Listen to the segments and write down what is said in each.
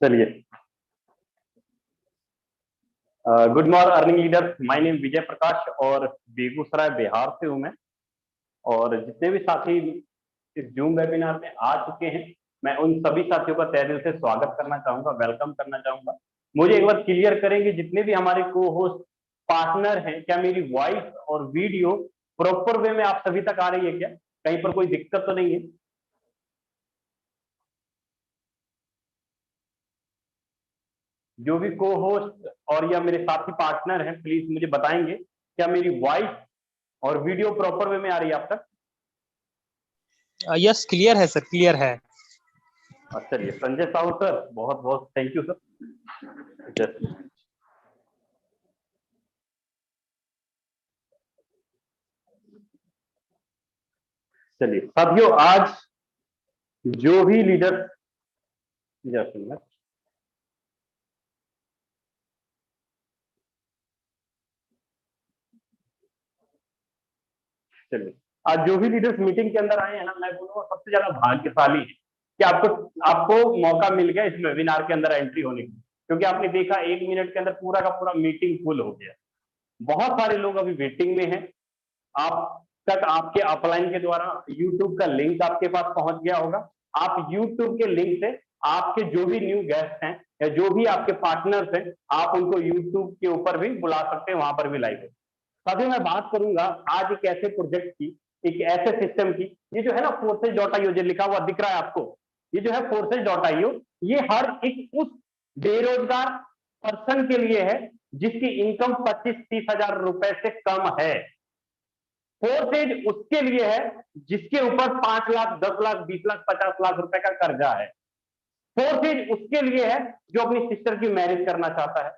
चलिए, good morning earning leader. My name Vijay Prakash और बेगूसराय बिहार से हूं मैं। और जितने भी साथी इस जूम वेबिनार में आ चुके हैं, मैं उन सभी साथियों का तहे दिल से स्वागत करना चाहूंगा, वेलकम करना चाहूंगा। मुझे एक बार क्लियर करेंगे, जितने भी हमारे को होस्ट पार्टनर हैं, क्या मेरी वॉइस और वीडियो प्रॉपर वे में आप सभी तक आ रही है? क्या कहीं पर कोई दिक्कत तो नहीं है? जो भी को होस्ट और या मेरे साथी पार्टनर हैं, प्लीज मुझे बताएंगे क्या मेरी वॉइस और वीडियो प्रॉपर वे में आ रही है आप तक? यस, क्लियर है सर, क्लियर है। चलिए, संजय साहू सर, बहुत बहुत थैंक यू सर। चलिए साथियों, आज जो भी लीडर चलिए, आज जो भी लीडर्स मीटिंग के अंदर आए हैं ना, मैं बोलूंगा सबसे ज्यादा भाग्यशाली है कि आपको मौका मिल गया इस वेबिनार के अंदर एंट्री होने की। क्योंकि आपने देखा 1 मिनट के अंदर पूरा का पूरा मीटिंग फुल हो गया। बहुत सारे लोग अभी वेटिंग में हैं। आप तक आपके अपलाइन के द्वारा यूट्यूब का लिंक आपके पास पहुंच गया होगा। आप यूट्यूब के लिंक से आपके जो भी न्यू गेस्ट हैं या जो भी आपके पार्टनर्स हैं, आप उनको यूट्यूब के ऊपर भी बुला सकते हैं, वहां पर भी लाइव है। अभी मैं बात करूंगा आज एक ऐसे प्रोजेक्ट की, एक ऐसे सिस्टम की। ये जो है ना forces.io, जो लिखा हुआ दिख रहा है आपको, ये जो है forces.io, ये हर एक उस बेरोजगार पर्सन के लिए है जिसकी इनकम 25-30 हजार रुपए से कम है। फोर्सेज उसके लिए है जिसके ऊपर 5 लाख, 10 लाख, 20 लाख, 50 लाख रुपए का कर्जा है। फोर्सेज उसके लिए है जो अपनी सिस्टर की मैरिज करना चाहता है।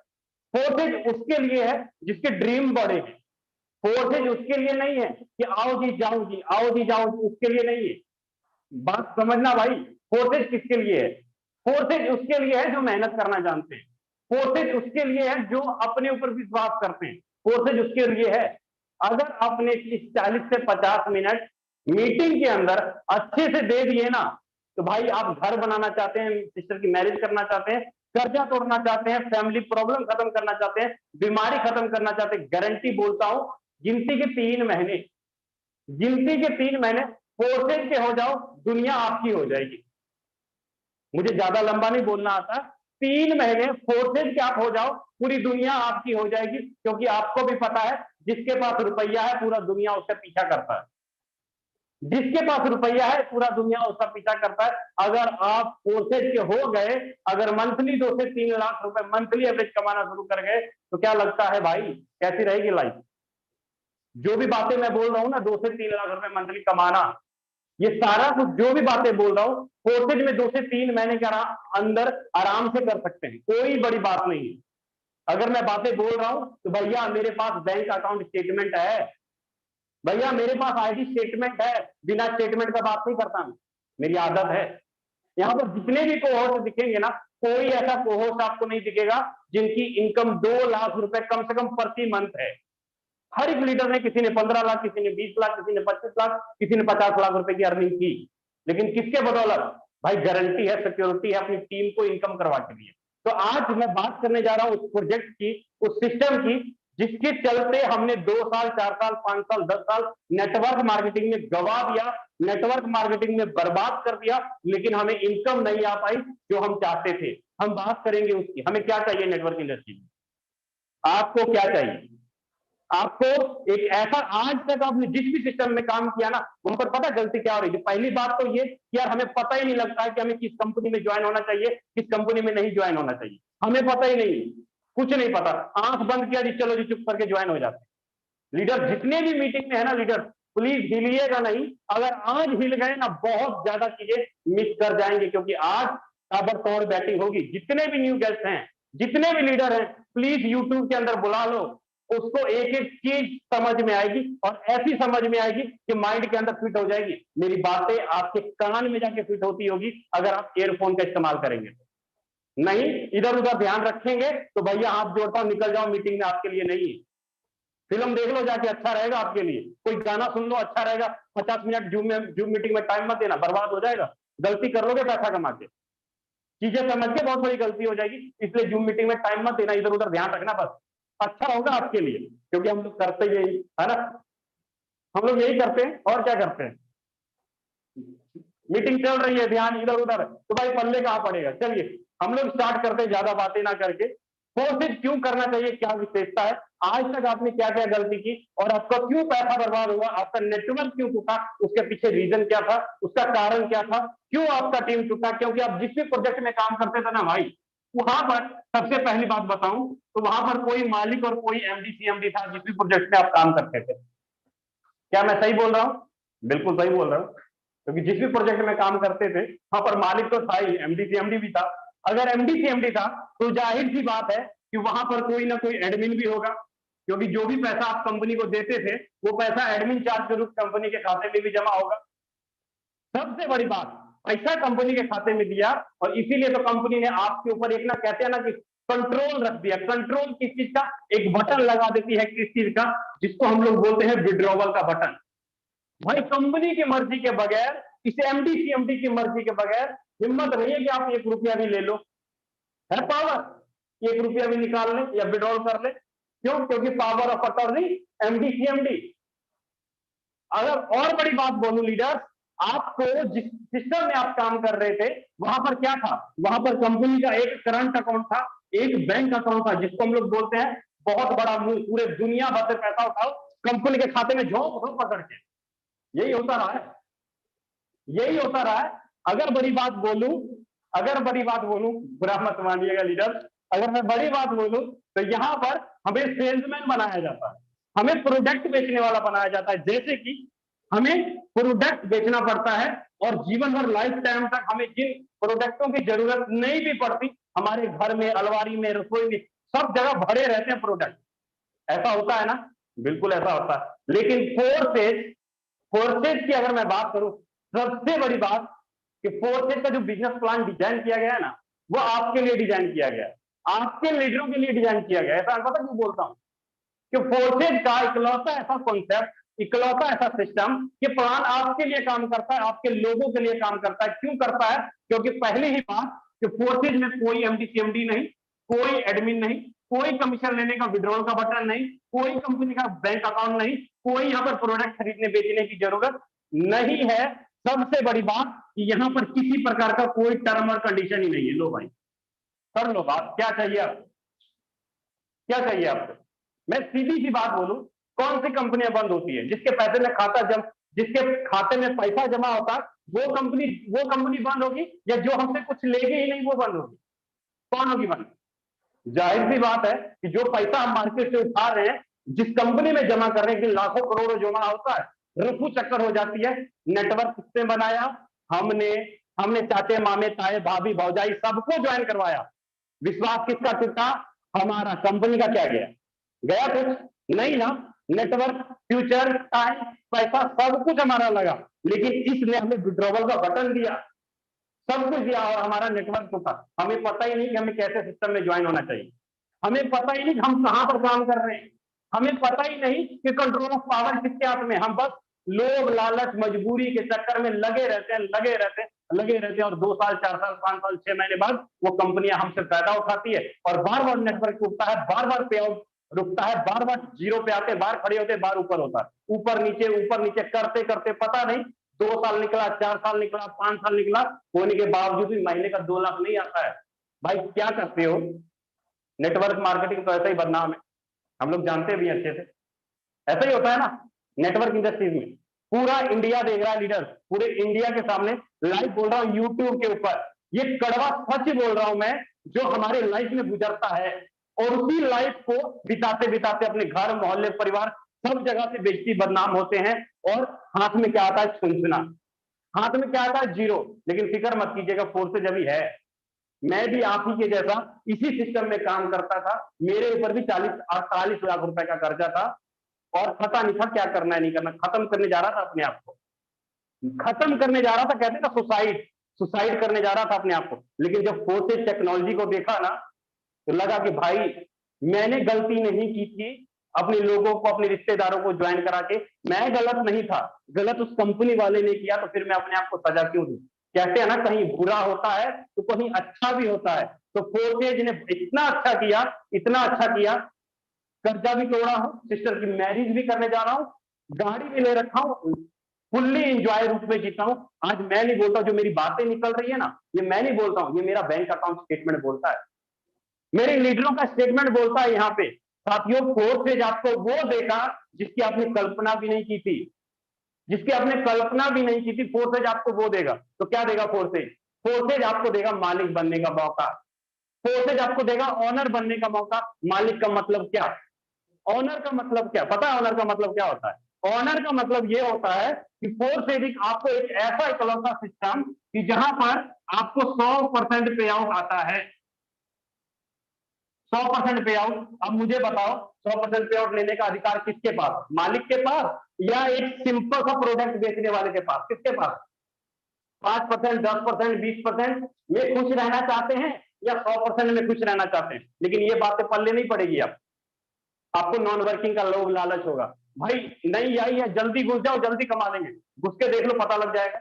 फोर्सेज उसके लिए है जिसके ड्रीम बड़े हैं। फोर्सेज उसके लिए नहीं है कि आओ जी जाओ जी, आओ जी जाओ जी, उसके लिए नहीं है। बात समझना भाई, फोर्सेज किसके लिए है? फोर्सेज उसके लिए है जो मेहनत करना जानते हैं। फोर्सेज उसके लिए है जो अपने ऊपर विश्वास करते हैं। फोर्सेज उसके लिए है, अगर आपने इस 40 से 50 मिनट मीटिंग के अंदर अच्छे से दे दिए ना, तो भाई आप घर बनाना चाहते हैं, सिस्टर की मैरिज करना चाहते हैं, कर्जा तोड़ना चाहते हैं, फैमिली प्रॉब्लम खत्म करना चाहते हैं, बीमारी खत्म करना चाहते हैं, गारंटी बोलता हूं, गिनती के 3 महीने, गिनती के 3 महीने फोर्सेज के हो जाओ, दुनिया आपकी हो जाएगी। मुझे ज्यादा लंबा नहीं बोलना आता। 3 महीने फोर्सेज के आप हो जाओ, पूरी दुनिया आपकी हो जाएगी। क्योंकि आपको भी पता है, जिसके पास रुपया है पूरा दुनिया उसका पीछा करता है। जिसके पास रुपया है पूरा दुनिया उसका पीछा करता है। अगर आप फोर्सेज के हो गए, अगर मंथली 2 से 3 लाख रुपए मंथली एवरेज कमाना शुरू कर गए, तो क्या लगता है भाई कैसी रहेगी लाइफ? जो भी बातें मैं बोल रहा हूं ना, 2 से 3 लाख रुपए मंथली कमाना, ये सारा कुछ जो भी बातें बोल रहा हूं, फोर्सेज में 2 से 3 महीने के अंदर आराम से कर सकते हैं, कोई बड़ी बात नहीं है। अगर मैं बातें बोल रहा हूं तो भैया मेरे पास बैंक अकाउंट स्टेटमेंट है, भैया मेरे पास आईडी स्टेटमेंट है, बिना स्टेटमेंट का बात नहीं करता मैं, मेरी आदत है। यहाँ पर जितने भी कोहोस्ट दिखेंगे ना, कोई ऐसा कोहोस्ट आपको नहीं दिखेगा जिनकी इनकम 2 लाख रुपए कम से कम प्रति मंथ है। हर एक लीडर ने, किसी ने 15 लाख, किसी ने 20 लाख, किसी ने 25 लाख, किसी ने 50 लाख रुपए की अर्निंग की। लेकिन किसके बदौलत? भाई गारंटी है, सिक्योरिटी है, अपनी टीम को इनकम करवा के लिए। तो आज मैं बात करने जा रहा हूं उस प्रोजेक्ट की, उस सिस्टम की, जिसके चलते हमने 2 साल, 4 साल, 5 साल, 10 साल नेटवर्क मार्केटिंग में गवा दिया, नेटवर्क मार्केटिंग में बर्बाद कर दिया, लेकिन हमें इनकम नहीं आ पाई जो हम चाहते थे। हम बात करेंगे उसकी। हमें क्या चाहिए नेटवर्क इंडस्ट्री में? आपको क्या चाहिए? आपको एक ऐसा, आज तक आपने जिस भी सिस्टम में काम किया ना, वहां पर पता गलती क्या हो रही है? पहली बात तो ये कि यार हमें पता ही नहीं लगता है कि हमें किस कंपनी में ज्वाइन होना चाहिए, किस कंपनी में नहीं ज्वाइन होना चाहिए। हमें पता ही नहीं, कुछ नहीं पता। आंख बंद किया जी, चलो जी, चुप करके ज्वाइन हो जाते हैं। लीडर जितने भी मीटिंग में है ना, लीडर प्लीज हिलिएगा नहीं। अगर आज हिल गए ना, बहुत ज्यादा चीजें मिस कर जाएंगे, क्योंकि आज ताबड़तोड़ बैटिंग होगी। जितने भी न्यू गेस्ट हैं, जितने भी लीडर हैं, प्लीज यूट्यूब के अंदर बुला लो, उसको एक एक चीज समझ में आएगी, और ऐसी समझ में आएगी कि माइंड के अंदर फिट हो जाएगी। मेरी बातें आपके कान में जाके फिट होती होगी अगर आप एयरफोन का इस्तेमाल करेंगे। नहीं, इधर उधर ध्यान रखेंगे तो भैया हाथ जोड़ता हूं, निकल जाओ, मीटिंग में आपके लिए नहीं है। फिल्म देख लो जाके, अच्छा रहेगा आपके लिए। कोई गाना सुन लो, अच्छा रहेगा। 50 मिनट जूम मीटिंग में टाइम मत देना, बर्बाद हो जाएगा। गलती कर लोगे पैसा कमा के, चीजें समझ के बहुत बड़ी गलती हो जाएगी। इसलिए जूम मीटिंग में टाइम मत देना, इधर उधर ध्यान रखना, बस अच्छा होगा आपके लिए, क्योंकि हम लोग करते यही है ना, हम लोग यही करते हैं और क्या करते हैं। मीटिंग चल रही है, ध्यान इधर उधर, तो भाई पल्ले कहाँ पड़ेगा। चलिए हम लोग स्टार्ट करते हैं, ज्यादा बातें ना करके। कोशिश क्यों करना चाहिए, क्या विशेषता है, आज तक आपने क्या क्या गलती की और आपका क्यों पैसा बर्बाद हुआ, आपका नेटवर्क क्यों टूटा, उसके पीछे रीजन क्या था, उसका कारण क्या था, क्यों आपका टीम टूटा। क्योंकि आप जिस भी प्रोजेक्ट में काम करते थे ना भाई, वहां पर सबसे पहली बात बताऊं तो वहां पर कोई मालिक और कोई एमडी सीएमडी था जिस भी प्रोजेक्ट में आप काम करते थे। क्या मैं सही बोल रहा हूँ? बिल्कुल सही बोल रहा हूँ, क्योंकि जिस भी प्रोजेक्ट में काम करते थे वहां पर मालिक तो था ही, एमडी सीएमडी भी था। अगर एमडी सीएमडी था तो जाहिर सी बात है कि वहां पर कोई ना कोई एडमिन भी होगा, क्योंकि जो भी पैसा आप कंपनी को देते थे वो पैसा एडमिन चार्ज के रूप कंपनी के खाते में भी जमा होगा। सबसे बड़ी बात, पैसा कंपनी के खाते में दिया और इसीलिए तो कंपनी ने आपके ऊपर एक ना, कहते हैं ना कि कंट्रोल रख दिया। कंट्रोल किस चीज का, एक बटन लगा देती है किस चीज का, जिसको हम लोग बोलते हैं विड्रॉवल का बटन। भाई कंपनी की मर्जी के बगैर, इस एमडी सीएमडी की मर्जी के बगैर हिम्मत नहीं है कि आप 1 रुपया भी ले लो, है पावर 1 रुपया भी निकाल ले या विड्रॉल कर ले। क्यों? क्योंकि power of attorney MD CMD. अगर और बड़ी बात बोलूं लीडर, आपको जिस सिस्टम में आप काम कर रहे थे वहां पर क्या था, वहां पर कंपनी का एक करंट अकाउंट था, एक बैंक अकाउंट था, जिसको हम लोग बोलते हैं बहुत बड़ा मुंह, पूरे दुनिया भर से पैसा उठाओ कंपनी के खाते में झोंक दो पकड़ के। यही होता रहा है, यही होता रहा है। अगर बड़ी बात बोलूं, अगर बड़ी बात बोलूं, बुरा मत मानिएगा लीडर, अगर मैं बड़ी बात बोलूं तो यहां पर हमें सेल्समैन बनाया जाता है, हमें प्रोडक्ट बेचने वाला बनाया जाता है। जैसे कि हमें प्रोडक्ट बेचना पड़ता है और जीवन भर लाइफ टाइम तक हमें जिन प्रोडक्टों की जरूरत नहीं भी पड़ती, हमारे घर में, अलमारी में, रसोई में, सब जगह भरे रहते हैं प्रोडक्ट। ऐसा होता है ना? बिल्कुल ऐसा होता है। लेकिन फोर्सेज, फोर्सेज की अगर मैं बात करूं, सबसे बड़ी बात कि फोर्सेज का जो बिजनेस प्लान डिजाइन किया गया है ना, वो आपके लिए डिजाइन किया गया है, आपके लीडरों के लिए डिजाइन किया गया है। ऐसा पता क्यों बोलता हूं कि फोर्सेज का इकलौता ऐसा कॉन्सेप्ट, इकलौता ऐसा सिस्टम कि प्लान आपके लिए काम करता है, आपके लोगों के लिए काम करता है। क्यों करता है? क्योंकि पहली ही बात कि फोर्सेज में कोई एमडी सीएमडी नहीं, कोई एडमिन नहीं, कोई कमीशन लेने का विड्रॉल का बटन नहीं, कोई कंपनी का बैंक अकाउंट नहीं, कोई यहाँ पर प्रोडक्ट खरीदने बेचने की जरूरत नहीं है। सबसे बड़ी बात कि यहाँ पर किसी प्रकार का कोई टर्म और कंडीशन ही नहीं है। लो भाई कर लो बात, क्या चाहिए आपको, क्या चाहिए आपको। मैं सीधी सी बात बोलूं, कौन सी कंपनियां बंद होती है? जिसके पैसे में जिसके खाते में पैसा जमा होता है वो कंपनी बंद होगी, या जो हमसे कुछ लेगी ही नहीं वो बंद होगी? कौन होगी बंद? जाहिर सी बात है कि जो पैसा हम मार्केट से उठा रहे हैं, जिस कंपनी में जमा कर रहे हैं, कि लाखों करोड़ों जमा होता है, रफू चक्कर हो जाती है। नेटवर्क किसने बनाया? हमने हमने चाचे मामे ताए भाभी भौजाई सबको ज्वाइन करवाया। विश्वास किसका टूटा? हमारा। कंपनी का क्या गया? गया कुछ नहीं ना। नेटवर्क, फ्यूचर, टाइम, पैसा सब कुछ हमारा लगा, लेकिन इसने हमें विड्रॉवल का बटन दिया, सब कुछ दिया और हमारा नेटवर्क टूटा। हमें पता ही नहीं कि हमें कैसे सिस्टम में ज्वाइन होना चाहिए, हमें पता ही नहीं कि हम कहां पर काम कर रहे हैं, हमें पता ही नहीं कि कंट्रोल ऑफ पावर किसके हाथ में। हम बस लोभ लालच मजबूरी के चक्कर में लगे रहते हैं, लगे रहते हैं और 2 साल 4 साल 5 साल 6 महीने बाद वो कंपनियां हमसे फायदा उठाती है और बार बार नेटवर्क टूटता है, बार बार पे आउट रुकता है, बार बार जीरो पे आते, बार खड़े होते, बार ऊपर होता है, ऊपर नीचे करते करते पता नहीं 2 साल निकला, 4 साल निकला, 5 साल निकला, होने के बावजूद भी महीने का 2 लाख नहीं आता है। भाई क्या करते हो? नेटवर्क मार्केटिंग तो ऐसा ही बदनाम है, हम लोग जानते भी अच्छे से। ऐसा ही होता है ना नेटवर्क इंडस्ट्रीज में। पूरा इंडिया देख रहा है लीडर, पूरे इंडिया के सामने लाइव बोल रहा हूँ यूट्यूब के ऊपर, ये कड़वा सच बोल रहा हूं मैं, जो हमारे लाइफ में गुजरता है और उसी लाइफ को बिताते बिताते अपने घर, मोहल्ले, परिवार सब जगह से बेइज्जती बदनाम होते हैं और हाथ में क्या आता है? सुनसुना। हाथ में क्या आता है? जीरो। लेकिन फिक्र मत कीजिएगा, फोर्सेज अभी है। मैं भी आप ही के जैसा इसी सिस्टम में काम करता था, मेरे ऊपर भी 40-48 लाख रुपए का कर्जा था और पता नहीं था क्या करना है नहीं करना। खत्म करने जा रहा था अपने आप को, खत्म करने जा रहा था, कहते ना सुसाइड करने जा रहा था अपने आप को। लेकिन जब फोर्सेज टेक्नोलॉजी को देखा ना तो लगा कि भाई मैंने गलती नहीं की थी अपने लोगों को, अपने रिश्तेदारों को ज्वाइन करा के, मैं गलत नहीं था, गलत उस कंपनी वाले ने किया, तो फिर मैं अपने आप को सजा क्यों दूं? कहते हैं ना, कहीं बुरा होता है तो कहीं अच्छा भी होता है। तो फोर्सेज ने इतना अच्छा किया, इतना अच्छा किया, कर्जा भी तोड़ा हूं, सिस्टर की मैरिज भी करने जा रहा हूं, गाड़ी भी ले रखा हूं, फुल्ली एंजॉय रूप में जीता हूं। आज मैं नहीं बोलता, जो मेरी बातें निकल रही है ना, ये मैं नहीं बोलता हूं, ये मेरा बैंक अकाउंट स्टेटमेंट बोलता है, मेरे लीडरों का स्टेटमेंट बोलता है। यहाँ पे साथियों, फोर्सेज आपको वो देगा जिसकी आपने कल्पना भी नहीं की थी, जिसकी आपने कल्पना भी नहीं की थी, फोर्सेज आपको वो देगा। तो क्या देगा फोर्सेज? फोर्सेज आपको देगा मालिक बनने का मौका, फोर्सेज आपको देगा ऑनर बनने का मौका। मालिक का मतलब क्या? ऑनर का मतलब क्या पता है? ऑनर का मतलब क्या होता है? ऑनर का मतलब ये होता है कि फोर्सेज आपको एक ऐसा इकलौता सिस्टम कि जहां पर आपको 100% पे आउट आता है, 100% पे आउट। अब मुझे बताओ, 100% पे आउट लेने का अधिकार किसके पास? मालिक के पास, या एक सिंपल सा प्रोडक्ट बेचने वाले के पास? किसके पास? 5%, 10%, 20% में खुश रहना चाहते हैं, या 100% में खुश रहना चाहते हैं? लेकिन ये बातें पल्ले नहीं पड़ेगी। आप आपको नॉन वर्किंग का लोभ लालच होगा, भाई नहीं आई है, जल्दी घुस जाओ, जल्दी कमा लेंगे। घुस के देख लो, पता लग जाएगा।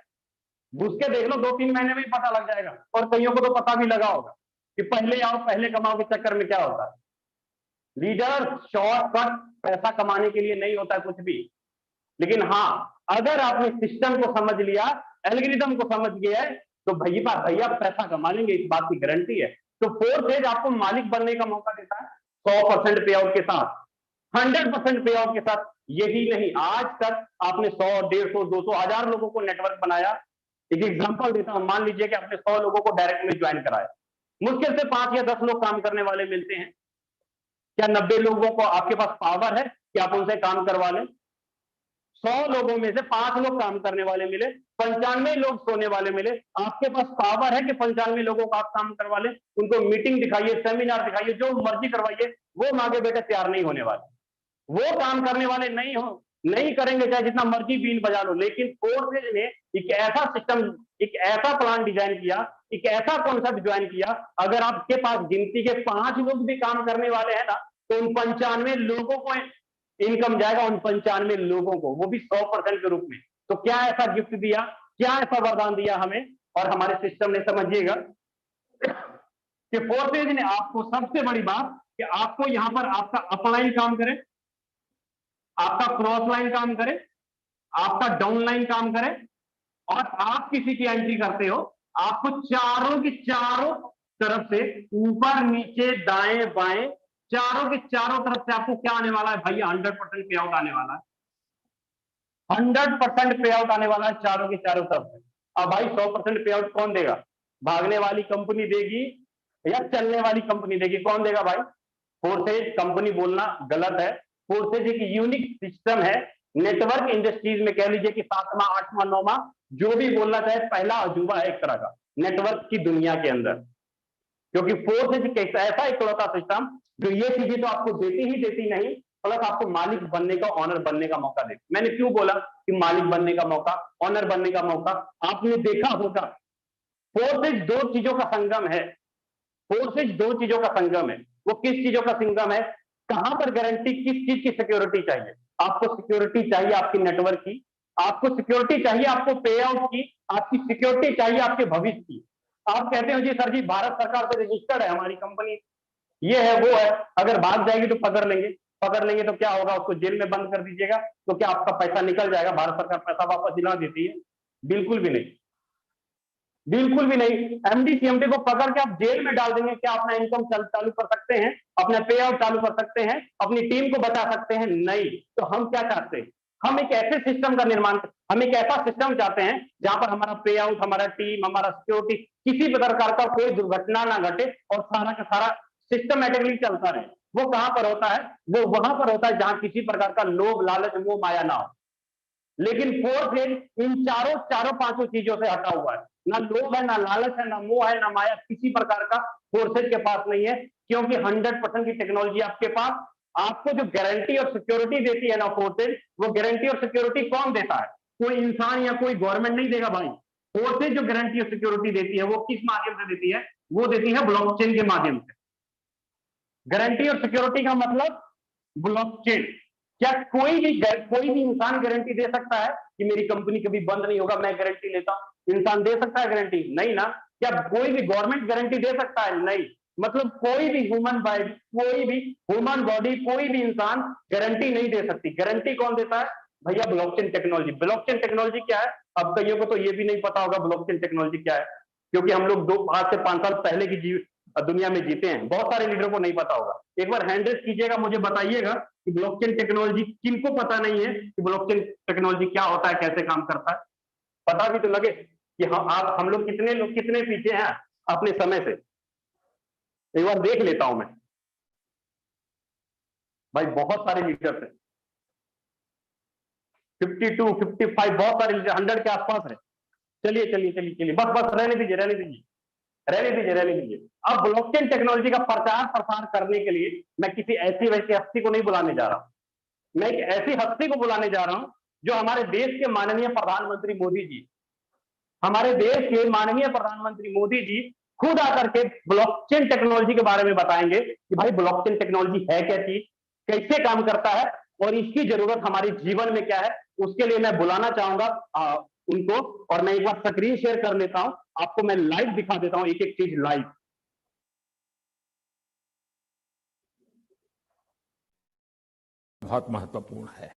घुस के देख लो, 2-3 महीने में ही पता लग जाएगा। और कईयों को तो पता भी लगा होगा कि पहले आओ पहले कमाओ के चक्कर में क्या होता है। लीडर शॉर्टकट पैसा कमाने के लिए नहीं होता कुछ भी। लेकिन हाँ, अगर आपने सिस्टम को समझ लिया, एल्गोरिथम को समझ गया है, तो भैया पैसा कमा लेंगे, इस बात की गारंटी है। तो फोर्सेज आपको मालिक बनने का मौका देता है 100% पे आउट के साथ, 100% पे आउट के साथ। यही नहीं, आज तक आपने 100, 150, 200, 1000 लोगों को नेटवर्क बनाया। एक एग्जांपल देता हूं, मान लीजिए कि आपने 100 लोगों को डायरेक्ट में ज्वाइन कराया, मुश्किल से 5 या 10 लोग काम करने वाले मिलते हैं। क्या 90 लोगों को आपके पास पावर है कि आप उनसे काम करवा लें? 100 लोगों में से 5 लोग काम करने वाले मिले, 95 लोग सोने वाले मिले। आपके पास पावर है कि 95 लोगों का आप काम करवा लें? उनको मीटिंग दिखाइए, सेमिनार दिखाइए, जो मर्जी करवाइए, वो मांगे बेटे तैयार नहीं होने वाले, वो काम करने वाले नहीं करेंगे, चाहे जितना मर्जी बीन बजा लो। लेकिन फोर्सेज ने एक ऐसा सिस्टम, एक ऐसा प्लान डिजाइन किया, एक ऐसा कॉन्सेप्ट ज्वाइन किया, अगर आपके पास गिनती के 5 लोग भी काम करने वाले हैं ना, तो उन 95 लोगों को इनकम जाएगा, उन 95 लोगों को, वो भी 100% के रूप में। तो क्या ऐसा गिफ्ट दिया, क्या ऐसा वरदान दिया हमें और हमारे सिस्टम ने? समझिएगा कि फोर्सेज ने आपको, सबसे बड़ी बात कि आपको यहां पर आपका अपलाइन काम करे, आपका क्रॉस लाइन काम करे, आपका डाउन लाइन काम करे, और आप किसी की एंट्री करते हो, आपको चारों की चारों तरफ से, ऊपर नीचे दाएं बाएं, चारों की चारों तरफ से आपको क्या आने वाला है भैया? 100% पे आउट आने वाला है, 100% पे आउट आने वाला है चारों की चारों तरफ से। अब भाई 100% पे आउट कौन देगा? भागने वाली कंपनी देगी या चलने वाली कंपनी देगी? कौन देगा भाई? फोर्सेज कंपनी बोलना गलत है। फोर्सेज एक यूनिक सिस्टम है, नेटवर्क इंडस्ट्रीज में कह लीजिए कि 7वां 8वां 9वां, जो भी बोलना चाहे, पहला अजूबा है एक तरह का नेटवर्क की दुनिया के अंदर। क्योंकि फोर्सेज एक ऐसा इकलौता सिस्टम जो ये चीजें तो आपको देती ही देती नहीं, प्लस आपको मालिक बनने का, ऑनर बनने का मौका देती। मैंने क्यों बोला कि मालिक बनने का मौका, ऑनर बनने का मौका? आपने देखा होगा, फोर्सेज दो चीजों का संगम है। फोर्सेज दो चीजों का संगम है। वो किस चीजों का संगम है? कहां पर गारंटी, किस चीज की सिक्योरिटी चाहिए? आपको सिक्योरिटी चाहिए आपकी नेटवर्क की, आपको सिक्योरिटी चाहिए आपको पे आउट की, आपकी सिक्योरिटी चाहिए आपके भविष्य की। आप कहते हो जी सर जी, भारत सरकार से रजिस्टर्ड है हमारी कंपनी, ये है वो है, अगर भाग जाएगी तो पकड़ लेंगे। पकड़ लेंगे तो क्या होगा? उसको जेल में बंद कर दीजिएगा, तो क्या आपका पैसा निकल जाएगा? भारत सरकार पैसा वापस दिला देती है? बिल्कुल भी नहीं, बिल्कुल भी नहीं। एमडी सीएमडी को पकड़ के आप जेल में डाल देंगे, क्या अपना इनकम चालू कर सकते हैं? अपना पे आउट चालू कर सकते हैं? अपनी टीम को बचा सकते हैं? नहीं। तो हम क्या चाहते हैं? हम एक ऐसे सिस्टम का निर्माण, हम एक ऐसा सिस्टम चाहते हैं जहां पर हमारा पे आउट, हमारा टीम, हमारा सिक्योरिटी, किसी भी प्रकार का कोई दुर्घटना ना घटे और सारा का सारा सिस्टमेटिकली चलता रहे। वो कहां पर होता है? वो वहां पर होता है जहां किसी प्रकार का लोभ लालच मोह माया ना हो। लेकिन फोर्सेज इन चारों चारों पांचों चीजों से हटा हुआ है। ना लोभ है, ना लालच है, ना मोह है, ना माया, किसी प्रकार का फोर्सेज के पास नहीं है। क्योंकि 100% की टेक्नोलॉजी आपके पास, आपको जो गारंटी और सिक्योरिटी देती है ना फोर्सेज, वो गारंटी और सिक्योरिटी कौन देता है? कोई इंसान या कोई गवर्नमेंट नहीं देगा भाई। फोर्सेज जो गारंटी और सिक्योरिटी देती है वो किस माध्यम से देती है? वो देती है ब्लॉकचेन के माध्यम से। गारंटी और सिक्योरिटी का मतलब ब्लॉकचेन। क्या कोई भी इंसान गारंटी दे सकता है कि मेरी कंपनी कभी बंद नहीं होगा? मैं गारंटी लेता हूं। इंसान दे सकता है गारंटी? नहीं ना। क्या कोई भी गवर्नमेंट गारंटी दे सकता है? नहीं। मतलब कोई भी ह्यूमन बॉडी, कोई भी इंसान गारंटी नहीं दे सकती। गारंटी कौन देता है? भैया ब्लॉकचेन टेक्नोलॉजी। ब्लॉकचेन टेक्नोलॉजी क्या है? अब कईयों को तो ये भी नहीं पता होगा ब्लॉकचेन टेक्नोलॉजी क्या है, क्योंकि हम लोग आज से 5 साल पहले की दुनिया में जीते हैं। बहुत सारे लीडरों को नहीं पता होगा। एक बार हैंड रेज कीजिएगा, मुझे बताइएगा कि ब्लॉकचेन टेक्नोलॉजी किनको पता नहीं है कि ब्लॉकचेन टेक्नोलॉजी क्या होता है, कैसे काम करता है। पता भी तो लगे कि हम लोग कितने पीछे हैं अपने समय से। एक बार देख लेता हूं मैं। भाई बहुत सारे लीडर्स हैं, 52, 55, बहुत सारे लीडर 100 के आसपास है। चलिए चलिए चलिए चलिए, बस बस रहने दीजिए, रहने दीजिए, रहने दीजिए, रहने दीजिए। अब ब्लॉकचेन टेक्नोलॉजी का प्रचार प्रसार करने के लिए मैं किसी ऐसी वैसी हस्ती को नहीं बुलाने जा रहा हूं। मैं एक ऐसी हस्ती को बुलाने जा रहा हूं जो हमारे देश के माननीय प्रधानमंत्री मोदी जी, हमारे देश के माननीय प्रधानमंत्री मोदी जी खुद आकर के ब्लॉकचेन टेक्नोलॉजी के बारे में बताएंगे कि भाई ब्लॉकचेन टेक्नोलॉजी है क्या चीज, कैसे काम करता है और इसकी जरूरत हमारे जीवन में क्या है। उसके लिए मैं बुलाना चाहूंगा उनको। और मैं एक बार स्क्रीन शेयर कर लेता हूं, आपको मैं लाइव दिखा देता हूं, एक एक चीज लाइव। बहुत महत्वपूर्ण है।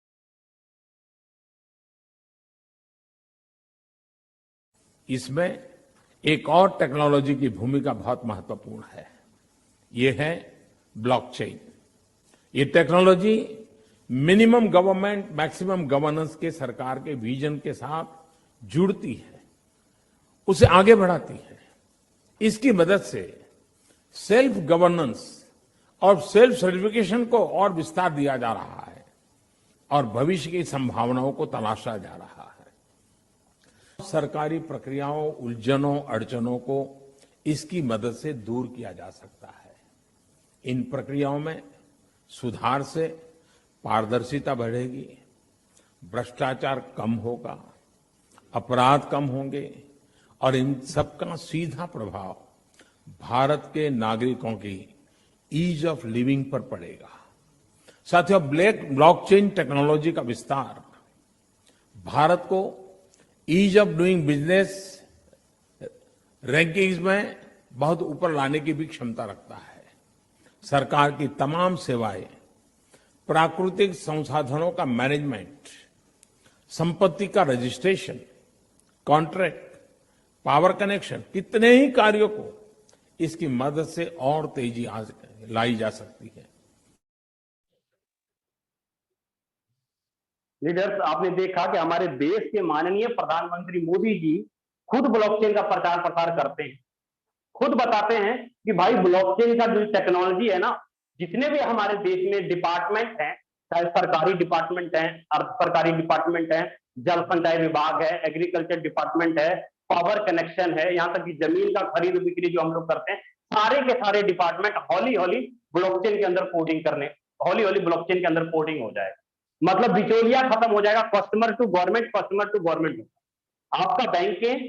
इसमें एक और टेक्नोलॉजी की भूमिका बहुत महत्वपूर्ण है, ये है ब्लॉकचेन। ये technology minimum government maximum governance के सरकार के विजन के साथ जुड़ती है, उसे आगे बढ़ाती है। इसकी मदद से सेल्फ गवर्नेंस और सेल्फ सर्टिफिकेशन को और विस्तार दिया जा रहा है और भविष्य की संभावनाओं को तलाशा जा रहा है। सरकारी प्रक्रियाओं, उलझनों, अड़चनों को इसकी मदद से दूर किया जा सकता है। इन प्रक्रियाओं में सुधार से पारदर्शिता बढ़ेगी, भ्रष्टाचार कम होगा, अपराध कम होंगे और इन सबका सीधा प्रभाव भारत के नागरिकों की ईज ऑफ लिविंग पर पड़ेगा। साथियों, ब्लॉकचेन टेक्नोलॉजी का विस्तार भारत को ease of doing business rankings में बहुत ऊपर लाने की भी क्षमता रखता है। सरकार की तमाम सेवाएं, प्राकृतिक संसाधनों का मैनेजमेंट, संपत्ति का रजिस्ट्रेशन, कॉन्ट्रैक्ट, पावर कनेक्शन, कितने ही कार्यों को इसकी मदद से और तेजी लाई जा सकती है। लीडर्स, आपने देखा कि हमारे देश के माननीय प्रधानमंत्री मोदी जी खुद ब्लॉकचेन का प्रचार प्रसार करते हैं, खुद बताते हैं कि भाई ब्लॉकचेन का जो टेक्नोलॉजी है ना, जितने भी हमारे देश में डिपार्टमेंट हैं, चाहे सरकारी डिपार्टमेंट है, अर्ध सरकारी डिपार्टमेंट है, जल संचय विभाग है, एग्रीकल्चर डिपार्टमेंट है, पावर कनेक्शन है, यहाँ तक कि जमीन का खरीद बिक्री जो हम लोग करते हैं, सारे के सारे डिपार्टमेंट हौली हौली ब्लॉकचेन के अंदर कोडिंग करने, हौली हौली ब्लॉकचेन के अंदर कोडिंग हो जाएगा। मतलब बिचौलिया खत्म हो जाएगा, customer to government, customer to government. आपका बैंकिंग,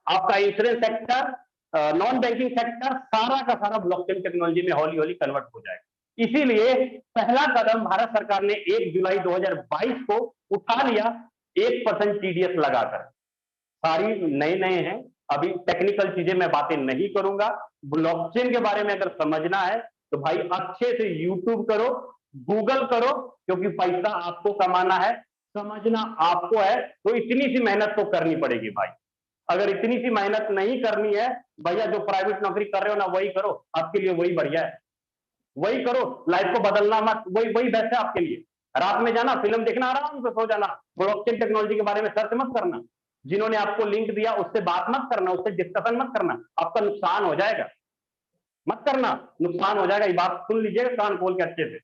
आपका insurance sector, non banking sector, सारा का सारा ब्लॉकचेन टेक्नोलॉजी में हौली हौली कन्वर्ट हो जाएगा। इसीलिए पहला कदम भारत सरकार ने 1 जुलाई 2022 को उठा लिया, 1% टीडीएस लगाकर। सारी नए नए हैं, अभी टेक्निकल चीजें मैं बातें नहीं करूंगा। ब्लॉकचेन के बारे में अगर समझना है तो भाई अच्छे से यूट्यूब करो, गूगल करो, क्योंकि पैसा आपको कमाना है, समझना आपको है, तो इतनी सी मेहनत तो करनी पड़ेगी भाई। अगर इतनी सी मेहनत नहीं करनी है भैया, जो प्राइवेट नौकरी कर रहे हो ना वही करो, आपके लिए वही बढ़िया है, वही करो, लाइफ को बदलना मत, वही वही बेस्ट है आपके लिए। रात में जाना, फिल्म देखना, आराम से सो जाना, ब्लॉकचेन टेक्नोलॉजी के बारे में सर्च मत करना, जिन्होंने आपको लिंक दिया उससे बात मत करना, उससे डिस्कशन मत करना, आपका नुकसान हो जाएगा, मत करना, नुकसान हो जाएगा। ये बात सुन लीजिएगा कान खोल के अच्छे से,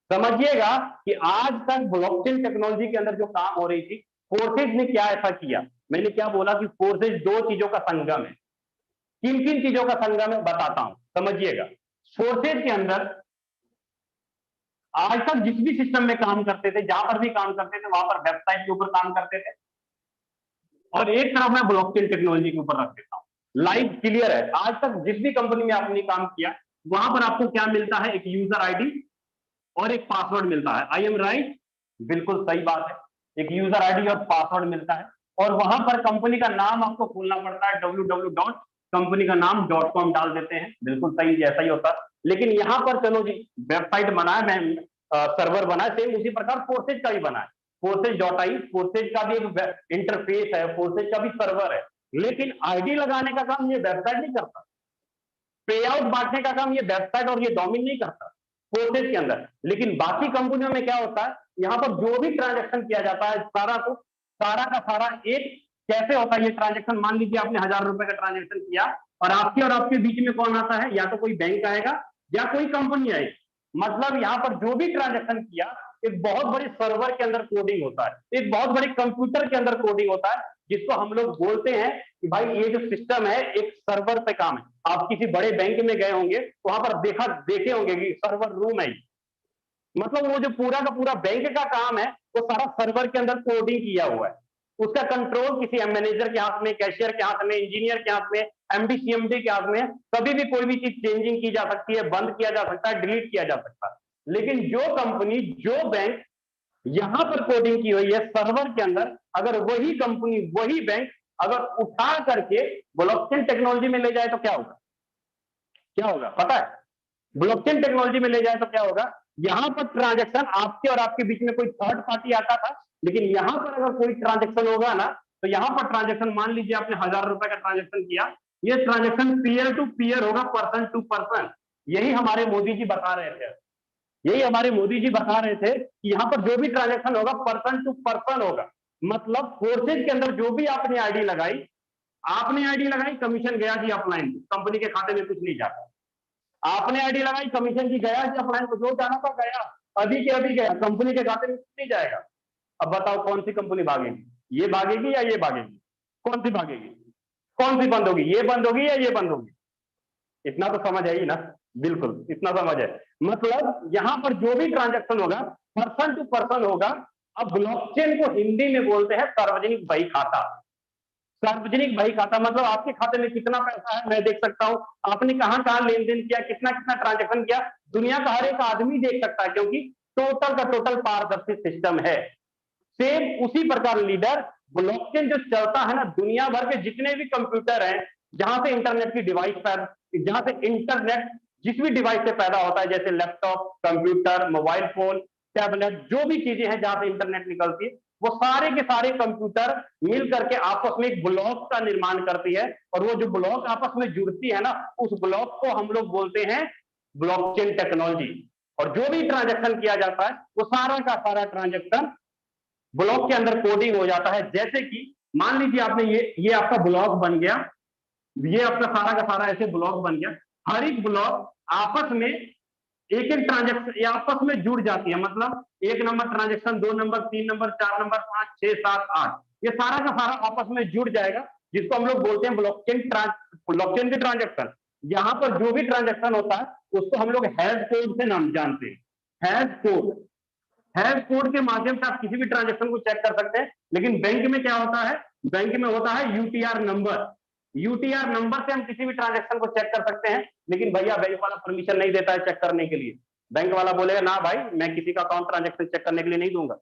समझिएगा कि आज तक ब्लॉकचेन टेक्नोलॉजी के अंदर जो काम हो रही थी, फोर्सेज ने क्या ऐसा किया। मैंने क्या बोला कि फोर्सेज दो चीजों का संगम है। किन किन चीजों का संगम है बताता हूं, समझिएगा। फोर्सेज के अंदर आज तक जिस भी सिस्टम में काम करते थे, जहां पर भी काम करते थे, वहां पर वेबसाइट के ऊपर काम करते थे, और एक तरफ मैं ब्लॉकचेन टेक्नोलॉजी के ऊपर रख देता हूं। लाइव क्लियर है, आज तक जिस भी कंपनी में आपने काम किया वहां पर आपको क्या मिलता है, एक यूजर आईडी और एक पासवर्ड मिलता है। I am right? बिल्कुल सही बात है, एक यूजर आईडी और पासवर्ड मिलता है और वहां पर कंपनी का नाम आपको खोलना पड़ता है, www. कंपनी का नाम .com डाल देते हैं, बिल्कुल सही जैसा ही होता है। लेकिन यहाँ पर चलो जी वेबसाइट बनाए, मैं सर्वर बनाए, सेम उसी प्रकार फोर्सेज का भी बना है, forces.ai, फोर्सेज का भी एक इंटरफेस है, फोर्सेज का भी सर्वर है। लेकिन आईडी लगाने का काम ये वेबसाइट नहीं करता, पे आउट बांटने का काम ये वेबसाइट और ये डोमेन नहीं करता फोर्सेज के अंदर। लेकिन बाकी कंपनियों में क्या होता है, यहाँ पर जो भी ट्रांजेक्शन किया जाता है सारा का सारा एक कैसे होता है ये ट्रांजेक्शन। मान लीजिए आपने 1000 रुपए का ट्रांजेक्शन किया और आपके बीच में कौन आता है, या तो कोई बैंक आएगा या कोई कंपनी आएगी। मतलब यहाँ पर जो भी ट्रांजेक्शन किया एक बहुत बड़ी सर्वर के अंदर कोडिंग होता है, एक बहुत बड़ी कंप्यूटर के अंदर कोडिंग होता है, जिसको हम लोग बोलते हैं कि भाई ये जो सिस्टम है एक सर्वर पे काम है। आप किसी बड़े बैंक में गए होंगे तो वहां पर देखे होंगे कि सर्वर रूम है, मतलब वो जो पूरा का पूरा बैंक का काम है वो सारा सर्वर के अंदर कोडिंग किया हुआ है। उसका कंट्रोल किसी मैनेजर के हाथ में, कैशियर के हाथ में, इंजीनियर के हाथ में, एमडी सीएमडी के हाथ में। कभी भी कोई भी चीज चेंजिंग की जा सकती है, बंद किया जा सकता है, डिलीट किया जा सकता है। लेकिन जो कंपनी, जो बैंक यहां पर कोडिंग की हुई है सर्वर के अंदर, अगर वही कंपनी, वही बैंक अगर उठा करके ब्लॉकचेन टेक्नोलॉजी में ले जाए तो क्या होगा, क्या होगा पता है? ब्लॉकचेन टेक्नोलॉजी में ले जाए तो क्या होगा, यहां पर ट्रांजैक्शन आपके और आपके बीच में कोई थर्ड पार्टी आता था, लेकिन यहां पर अगर कोई ट्रांजैक्शन होगा ना, तो यहां पर ट्रांजैक्शन, मान लीजिए आपने 1000 रुपए का ट्रांजैक्शन किया, ये ट्रांजैक्शन पीयर टू पीयर होगा, पर्सन टू पर्सन। यही हमारे मोदी जी बता रहे थे, यही हमारे मोदी जी बता रहे थे कि यहां पर जो भी ट्रांजैक्शन होगा पर्सन टू पर्सन होगा। मतलब फोर्सेज के अंदर जो भी आपने आईडी लगाई, कमीशन गया जी अपलाइन, कंपनी के खाते में कुछ नहीं जाता। आपने आईडी लगाई, कमीशन की गया जी अपलाइन को, जो जाना था गया, अभी के अभी गया, कंपनी के खाते में कुछ नहीं जाएगा। अब बताओ कौन सी कंपनी भागेगी, ये भागेगी या ये भागेगी? कौन सी भागेगी? कौन सी बंद होगी, ये बंद होगी या ये बंद होगी? इतना तो समझ है ही ना, बिल्कुल इतना समझ है। मतलब यहां पर जो भी ट्रांजैक्शन होगा पर्सन टू पर्सन होगा। अब ब्लॉकचेन को हिंदी में बोलते हैं सार्वजनिक बही खाता। सार्वजनिक बही खाता मतलब आपके खाते में कितना पैसा है मैं देख सकता हूं, आपने कहां कहां लेन देन किया, कितना कितना ट्रांजैक्शन किया, दुनिया का हर एक आदमी देख सकता है, क्योंकि टोटल का टोटल पारदर्शी सिस्टम है। सेम उसी प्रकार लीडर ब्लॉकचेन जो चलता है ना, दुनिया भर के जितने भी कंप्यूटर हैं, जहां से इंटरनेट की डिवाइस पर, जहां से इंटरनेट जिस भी डिवाइस से पैदा होता है, जैसे laptop, computer, mobile phone, tablet, जो भी चीजें हैं जहां से इंटरनेट निकलती है, वो सारे के सारे कंप्यूटर मिल करके आपस में एक ब्लॉक का निर्माण करती है। और वो जो ब्लॉक आपस में जुड़ती है ना, उस ब्लॉक को हम लोग बोलते हैं ब्लॉकचेन टेक्नोलॉजी। और जो भी ट्रांजैक्शन किया जाता है वो सारा का सारा ट्रांजैक्शन ब्लॉक के अंदर कोडिंग हो जाता है। जैसे कि मान लीजिए आपने ये आपका ब्लॉक बन गया, ये आपका सारा का सारा ऐसे ब्लॉक बन गया। हर एक ब्लॉक आपस में एक एक ट्रांजैक्शन आपस में जुड़ जाती है। मतलब 1 number transaction, 2 number, 3 number, 4 number, 5, 6, 7, 8, ये सारा का सारा आपस में जुड़ जाएगा, जिसको हम लोग बोलते हैं ब्लॉकचेन के ट्रांजैक्शन। यहाँ पर जो भी ट्रांजैक्शन होता है उसको हम लोग हैश कोड से नाम जानते हैं, हैश कोड। हैश कोड के माध्यम से आप किसी भी ट्रांजैक्शन को चेक कर सकते हैं। लेकिन बैंक में क्या होता है, बैंक में होता है यूटीआर नंबर। यूटीआर नंबर से हम किसी भी ट्रांजैक्शन को चेक कर सकते हैं। लेकिन भैया बैंक वाला परमिशन नहीं देता है चेक करने के लिए। बैंक वाला बोलेगा ना भाई, मैं किसी का अकाउंट ट्रांजैक्शन चेक करने के लिए नहीं दूंगा,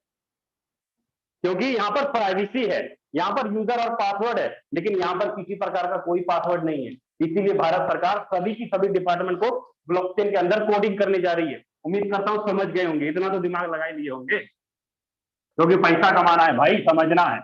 क्योंकि यहाँ पर प्राइवेसी है, यहाँ पर यूजर और पासवर्ड है, लेकिन यहाँ पर किसी प्रकार का कोई पासवर्ड नहीं है। इसीलिए भारत सरकार सभी की सभी डिपार्टमेंट को ब्लॉकचेन के अंदर कोडिंग करने जा रही है। उम्मीद करता हूं समझ गए होंगे, इतना तो दिमाग लगा ही लिए होंगे, क्योंकि पैसा कमाना है भाई, समझना है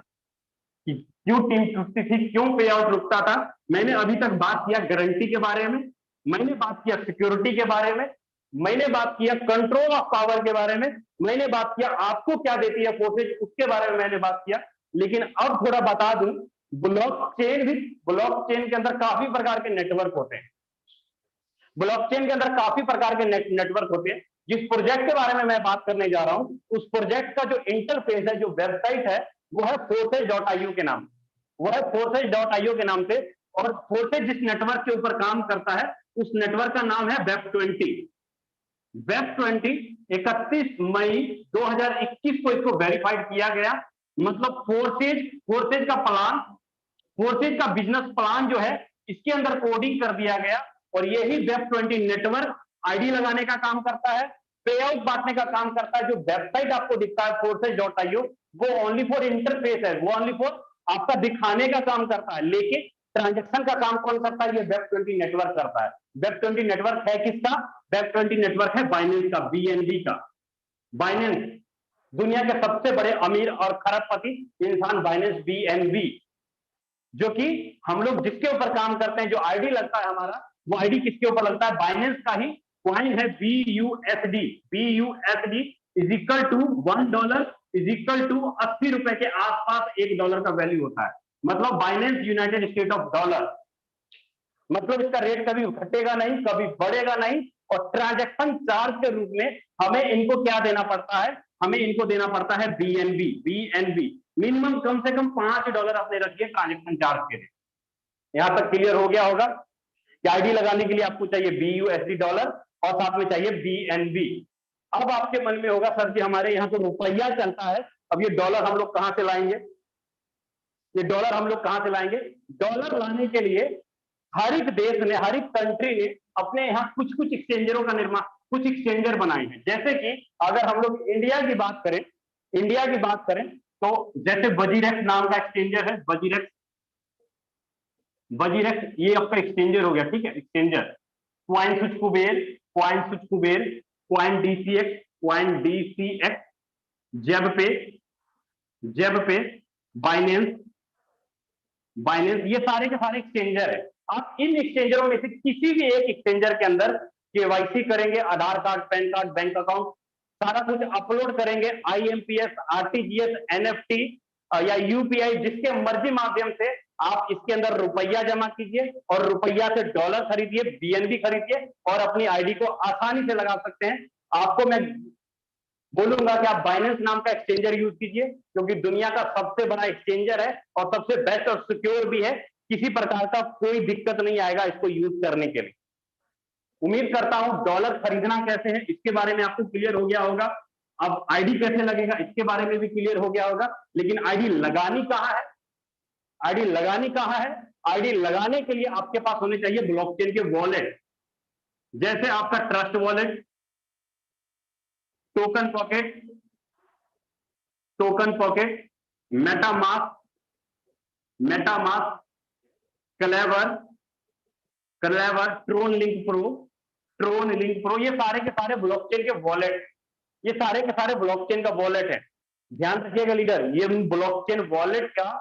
कि क्यों टीम टूटती थी, क्यों पे आउट रुकता था। मैंने अभी तक बात किया गारंटी के बारे में, मैंने बात किया सिक्योरिटी के बारे में, मैंने बात किया कंट्रोल ऑफ पावर के बारे में, मैंने बात किया आपको क्या देती है फोर्सेज, उसके बारे में मैंने बात किया। लेकिन अब थोड़ा बता दूं, ब्लॉकचेन के अंदर काफी प्रकार के नेटवर्क होते हैं। ब्लॉकचेन के अंदर काफी प्रकार के नेटवर्क होते हैं। जिस प्रोजेक्ट के बारे में मैं बात करने जा रहा हूं, उस प्रोजेक्ट का जो इंटरफेस है, जो वेबसाइट है, वो है forces.io के नाम, वो है forces.io के नाम से। और फोर्सेज जिस नेटवर्क के ऊपर काम करता है, उस नेटवर्क का नाम है वेब20। वेब20 31 मई 2021 को इसको वेरीफाइड किया गया। मतलब फोर्सेज का प्लान, फोर्सेज का बिजनेस प्लान जो है, इसके अंदर कोडिंग कर दिया गया। और यही वेब20 नेटवर्क आईडी लगाने का काम करता है, पे आउट बांटने का काम करता है। जो वेबसाइट आपको दिखता है forces.io, वो ओनली फॉर इंटरफेस है, वो ओनली फॉर आपका दिखाने का काम करता है, लेकिन ट्रांजेक्शन का काम कौन करता है? ये वेब20 नेटवर्क करता है। वेब20 नेटवर्क है किसका? वेब20 नेटवर्क है बाइनेंस का, बीएनबी का। बाइनेंस दुनिया के सबसे बड़े अमीर और खरबपति इंसान बाइनेंस बीएनबी, जो कि हम लोग जिसके ऊपर काम करते हैं, जो आईडी लगता है हमारा, वो आईडी किसके ऊपर लगता है? बाइनेंस का ही क्वाइन है BUSD. BUSD is equal to $1 is equal to 80 रुपए के आसपास $1 का वैल्यू होता है। मतलब Binance United state of dollar, मतलब इसका रेट कभी घटेगा नहीं, कभी बढ़ेगा नहीं। और ट्रांजैक्शन चार्ज के रूप में हमें इनको क्या देना पड़ता है? हमें इनको देना पड़ता है बीएनबी। बीएनबी मिनिमम कम से कम $5 अपने रखिए ट्रांजैक्शन चार्ज के लिए। यहां तक क्लियर हो गया होगा कि आईडी लगाने के लिए आपको चाहिए बीयूएसडी डॉलर और साथ में चाहिए बीएनबी। अब आपके मन में होगा सर जी हमारे यहाँ तो रुपया चलता है, अब ये डॉलर हम लोग कहां से लाएंगे? ये डॉलर हम लोग कहां से लाएंगे? डॉलर लाने के लिए हर एक देश ने, हर एक कंट्री ने अपने यहाँ कुछ कुछ एक्सचेंजरों का निर्माण, कुछ एक्सचेंजर बनाए हैं। जैसे कि अगर हम लोग इंडिया की बात करें, इंडिया की बात करें तो जैसे वजीरेक्स नाम का एक्सचेंजर है, वजीरेक्स। वजीरेक्स ये आपका एक्सचेंजर हो गया, ठीक है, exchanger. Coin switch Kuber, coin switch Kuber, coin DCX, coin DCX, जेब पे, जेब पे, बाइनेंस, बाइनेंस, ये सारे के सारे एक्सचेंजर है। आप इन एक्सचेंजरों में से किसी भी एक एक्सचेंजर के अंदर केवाईसी करेंगे, Aadhaar card, PAN card, bank account, सारा कुछ अपलोड करेंगे, आईएमपीएस, आरटीजीएस, एनएफटी या यूपीआई, जिसके मर्जी माध्यम से आप इसके अंदर रुपया जमा कीजिए और रुपया से डॉलर खरीदिए, बीएनबी खरीदिए और अपनी आईडी को आसानी से लगा सकते हैं। आपको मैं बोलूंगा कि आप बाइनेंस नाम का एक्सचेंजर यूज कीजिए, क्योंकि दुनिया का सबसे बड़ा एक्सचेंजर है और सबसे बेस्ट और सिक्योर भी है। किसी प्रकार का कोई दिक्कत नहीं आएगा इसको यूज करने के लिए। उम्मीद करता हूं डॉलर खरीदना कैसे है इसके बारे में आपको क्लियर हो गया होगा। अब आईडी कैसे लगेगा इसके बारे में भी क्लियर हो गया होगा। लेकिन आईडी लगानी कहां है? आईडी लगानी कहां है? आईडी लगाने के लिए आपके पास होने चाहिए ब्लॉकचेन के वॉलेट, जैसे आपका trust wallet, token pocket, token pocket, MetaMask, MetaMask, Klever, Klever, TronLink pro, TronLink pro, ये सारे के सारे ब्लॉकचेन के वॉलेट, ये सारे के सारे ब्लॉकचेन का वॉलेट है। ध्यान रखिएगा लीडर, ये ब्लॉकचेन वॉलेट का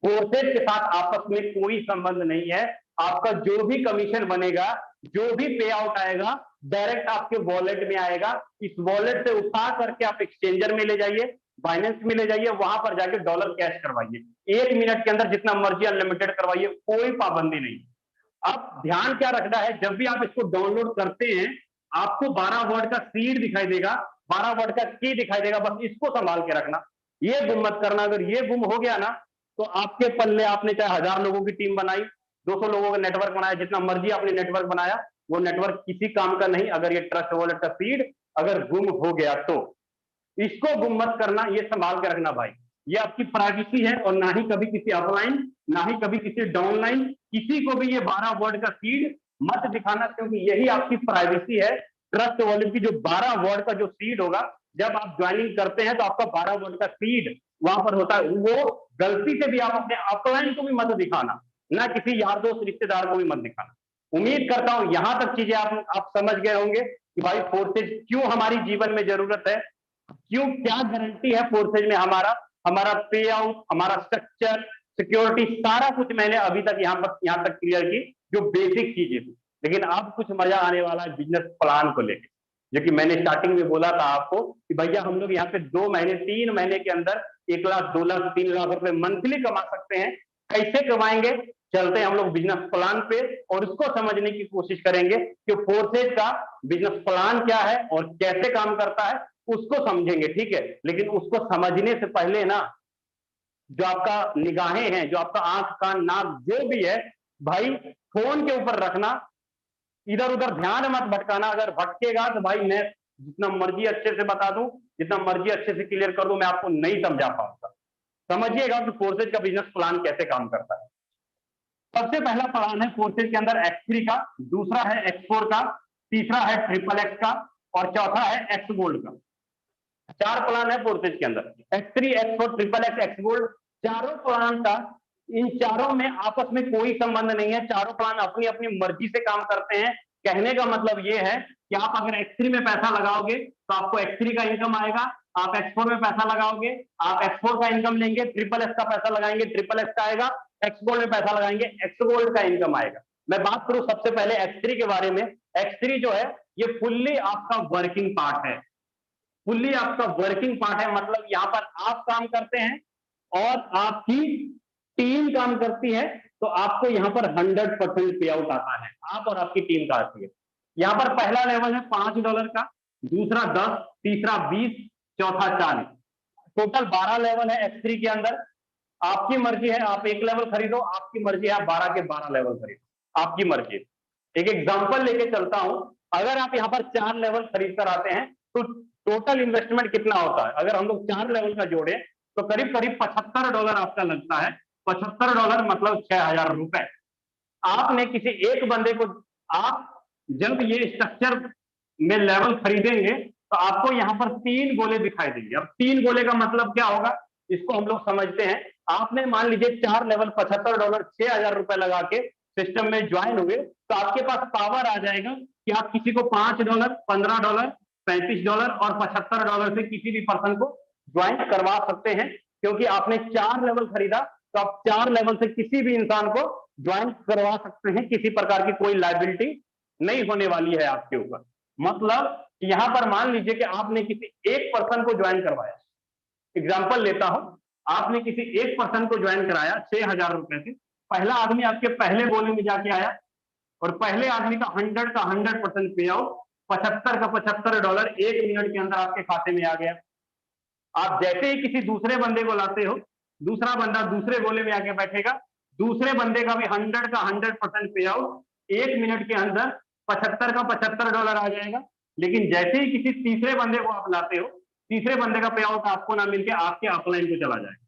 फोर्सेज के साथ आपस में कोई संबंध नहीं है। आपका जो भी कमीशन बनेगा, जो भी पे आउट आएगा, डायरेक्ट आपके वॉलेट में आएगा। इस वॉलेट से उठा करके आप एक्सचेंजर में ले जाइए, बाइनेंस में ले जाइए, वहां पर जाके डॉलर कैश करवाइए। 1 मिनट के अंदर जितना मर्जी अनलिमिटेड करवाइए, कोई पाबंदी नहीं। अब ध्यान क्या रखना है, जब भी आप इसको डाउनलोड करते हैं आपको 12 वर्ड का सीड दिखाई देगा, 12 वर्ड का की दिखाई देगा, बस इसको संभाल के रखना, ये गुम मत करना। अगर ये गुम हो गया ना तो आपके पल्ले, आपने चाहे 1000 लोगों की टीम बनाई, 200 लोगों का नेटवर्क बनाया, जितना मर्जी आपने नेटवर्क बनाया, वो नेटवर्क किसी काम का नहीं अगर ये ट्रस्ट वॉलेट का सीड अगर गुम हो गया तो। इसको गुम मत करना, ये संभाल के रखना भाई, ये आपकी प्राइवेसी है। और ना ही कभी किसी अपलाइन, ना ही कभी किसी डाउनलाइन, किसी को भी ये 12 वर्ड का सीड मत दिखाना, क्योंकि यही आपकी प्राइवेसी है। ट्रस्ट वॉलेट की जो 12 वर्ड का जो सीड होगा, जब आप ज्वाइनिंग करते हैं तो आपका 12 वर्ड का सीड वहां पर होता है, वो गलती से भी आप अपने अपलाइन को भी मत दिखाना, ना किसी यार दोस्त रिश्तेदार को भी मत दिखाना। उम्मीद करता हूं यहां तक चीजें आप समझ गए होंगे कि भाई फोर्सेज क्यों हमारी जीवन में जरूरत है, क्यों, क्या गारंटी है फोर्सेज में हमारा, हमारा पे आउट, हमारा स्ट्रक्चर, सिक्योरिटी, सारा कुछ मैंने अभी तक यहां तक क्लियर की, जो बेसिक चीजें थी। लेकिन अब कुछ मजा आने वाला है बिजनेस प्लान को लेकर, जो कि मैंने स्टार्टिंग में बोला था आपको कि भैया हम लोग यहाँ पे 2 महीने 3 महीने के अंदर 1 लाख 2 लाख 3 लाख रुपए मंथली कमा सकते हैं। कैसे कमाएंगे, चलते हैं हम लोग बिजनेस प्लान पे और उसको समझने की कोशिश करेंगे कि फोर्सेज का बिजनेस प्लान क्या है और कैसे काम करता है, उसको समझेंगे, ठीक है। लेकिन उसको समझने से पहले ना, जो आपका निगाहें हैं, जो आपका आंख कान नाक जो भी है भाई, फोन के ऊपर रखना, इधर उधर ध्यान मत भटकाना। अगर भटकेगा तो भाई मैं जितना मर्जी अच्छे से बता दूं, जितना मर्जी अच्छे से क्लियर कर दूं, मैं आपको नहीं समझा पाऊंगा। समझिएगा कि फोर्सेज का बिजनेस प्लान कैसे काम करता है। सबसे पहला प्लान है फोर्सेज के अंदर X3 का, दूसरा है X4 का, तीसरा है XXX का और चौथा है X गोल्ड का। 4 प्लान है फोर्सेज के अंदर, X3, X4, XXX, X gold. चारों प्लान का, इन चारों में आपस में कोई संबंध नहीं है, चारों प्लान अपनी अपनी मर्जी से काम करते हैं। कहने का मतलब ये है कि आप अगर X3 में पैसा लगाओगे तो आपको X3 का इनकम आएगा, आप X4 में पैसा लगाओगे आप X4 का इनकम लेंगे, ट्रिपल एस का पैसा लगाएंगे ट्रिपल एस का आएगा, एक्स गोल्ड में पैसा लगाएंगे एक्स गोल्ड का इनकम आएगा। मैं बात करूं सबसे पहले X3 के बारे में। X3 जो है ये फुल्ली आपका वर्किंग पार्ट है, फुल्ली आपका वर्किंग पार्ट है, मतलब यहां पर आप काम करते हैं और आपकी टीम काम करती है, तो आपको यहां पर 100% पे आउट आता है, आप और आपकी टीम का आती है। यहां पर पहला लेवल है $5 का, दूसरा 10, तीसरा 20, चौथा 40, टोटल 12 लेवल है X3 के अंदर। आपकी मर्जी है, आप एक लेवल खरीदो, आपकी मर्जी है आप 12 के 12 लेवल खरीदो, आपकी मर्जी। एक एग्जांपल लेके चलता हूं, अगर आप यहां पर 4 लेवल खरीद कर आते हैं तो टोटल इन्वेस्टमेंट कितना होता है, अगर हम लोग 4 लेवल का जोड़े तो करीब करीब $75 आपका लगता है। $75 मतलब 6,000 रुपए। आपने किसी एक बंदे को, आप जब ये स्ट्रक्चर में लेवल खरीदेंगे तो आपको यहां पर 3 गोले दिखाई देंगे। अब 3 गोले का मतलब क्या होगा, इसको हम लोग समझते हैं। आपने मान लीजिए 4 लेवल $75, 6,000 रुपए लगा के सिस्टम में ज्वाइन हुए, तो आपके पास पावर आ जाएगा कि आप किसी को $5, $15, $35 और $75 से किसी भी पर्सन को ज्वाइन करवा सकते हैं, क्योंकि आपने 4 लेवल खरीदा तो आप 4 लेवल से किसी भी इंसान को ज्वाइन करवा सकते हैं, किसी प्रकार की कोई लायबिलिटी नहीं होने वाली है आपके ऊपर। मतलब यहां पर मान लीजिए कि आपने किसी एक पर्सन को ज्वाइन करवाया, एग्जाम्पल लेता हूं, आपने किसी एक पर्सन को ज्वाइन कराया 6,000 रुपए से, पहला आदमी आपके पहले गोले में जाके आया और पहले आदमी का 100% पे आउट, 75 का $75 1 मिनट के अंदर आपके खाते में आ गया। आप जैसे ही किसी दूसरे बंदे को लाते हो, दूसरा बंदा दूसरे गोले में आके बैठेगा, दूसरे बंदे का भी 100% पे आउट 1 मिनट के अंदर 75 का $75 आ जाएगा। लेकिन जैसे ही किसी तीसरे बंदे को आप लाते हो, तीसरे बंदे का पे आउट आपको ना मिलके आपके अपलाइन को चला जाएगा,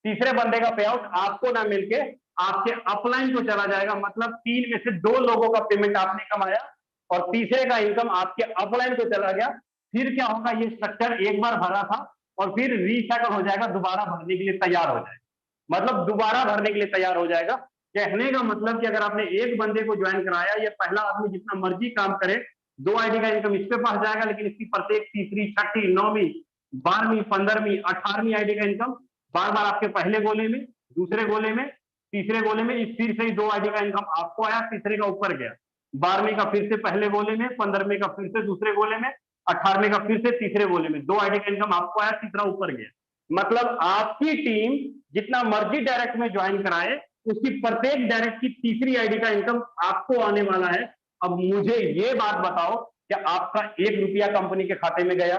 तीसरे बंदे का पे आउट आपको ना मिलके आपके अपलाइन को चला जाएगा। मतलब 3 में से 2 लोगों का पेमेंट आपने कमाया और तीसरे का इनकम आपके अपलाइन को चला गया। फिर क्या होगा, ये स्ट्रक्चर एक बार भरा था और फिर रिसाइकल हो जाएगा, दोबारा भरने के लिए तैयार हो जाएगा, मतलब दोबारा भरने के लिए तैयार हो जाएगा। कहने का मतलब कि अगर आपने एक बंदे को ज्वाइन कराया, ये पहला आदमी जितना मर्जी काम करे, 2 आईडी का इनकम इस पे पहुंच जाएगा, लेकिन इसकी प्रत्येक तीसरी, छठी, 9वीं, 12वीं, 15वीं, 18वीं आईडी का इनकम बार बार आपके पहले गोले में, दूसरे गोले में, तीसरे गोले में, इस फिर से ही 2 आईडी का इनकम आपको आया, तीसरे का ऊपर गया, 12वीं का फिर से पहले गोले में, 15वीं का फिर से दूसरे गोले में, 18वीं का फिर से तीसरे गोले में, 2 आईडी का इनकम आपको आया, तीसरा ऊपर गया। मतलब आपकी टीम जितना मर्जी डायरेक्ट में ज्वाइन कराए, उसकी प्रत्येक डायरेक्ट की तीसरी आईडी का इनकम आपको आने वाला है। अब मुझे ये बात बताओ कि आपका 1 रुपया कंपनी के खाते में गया,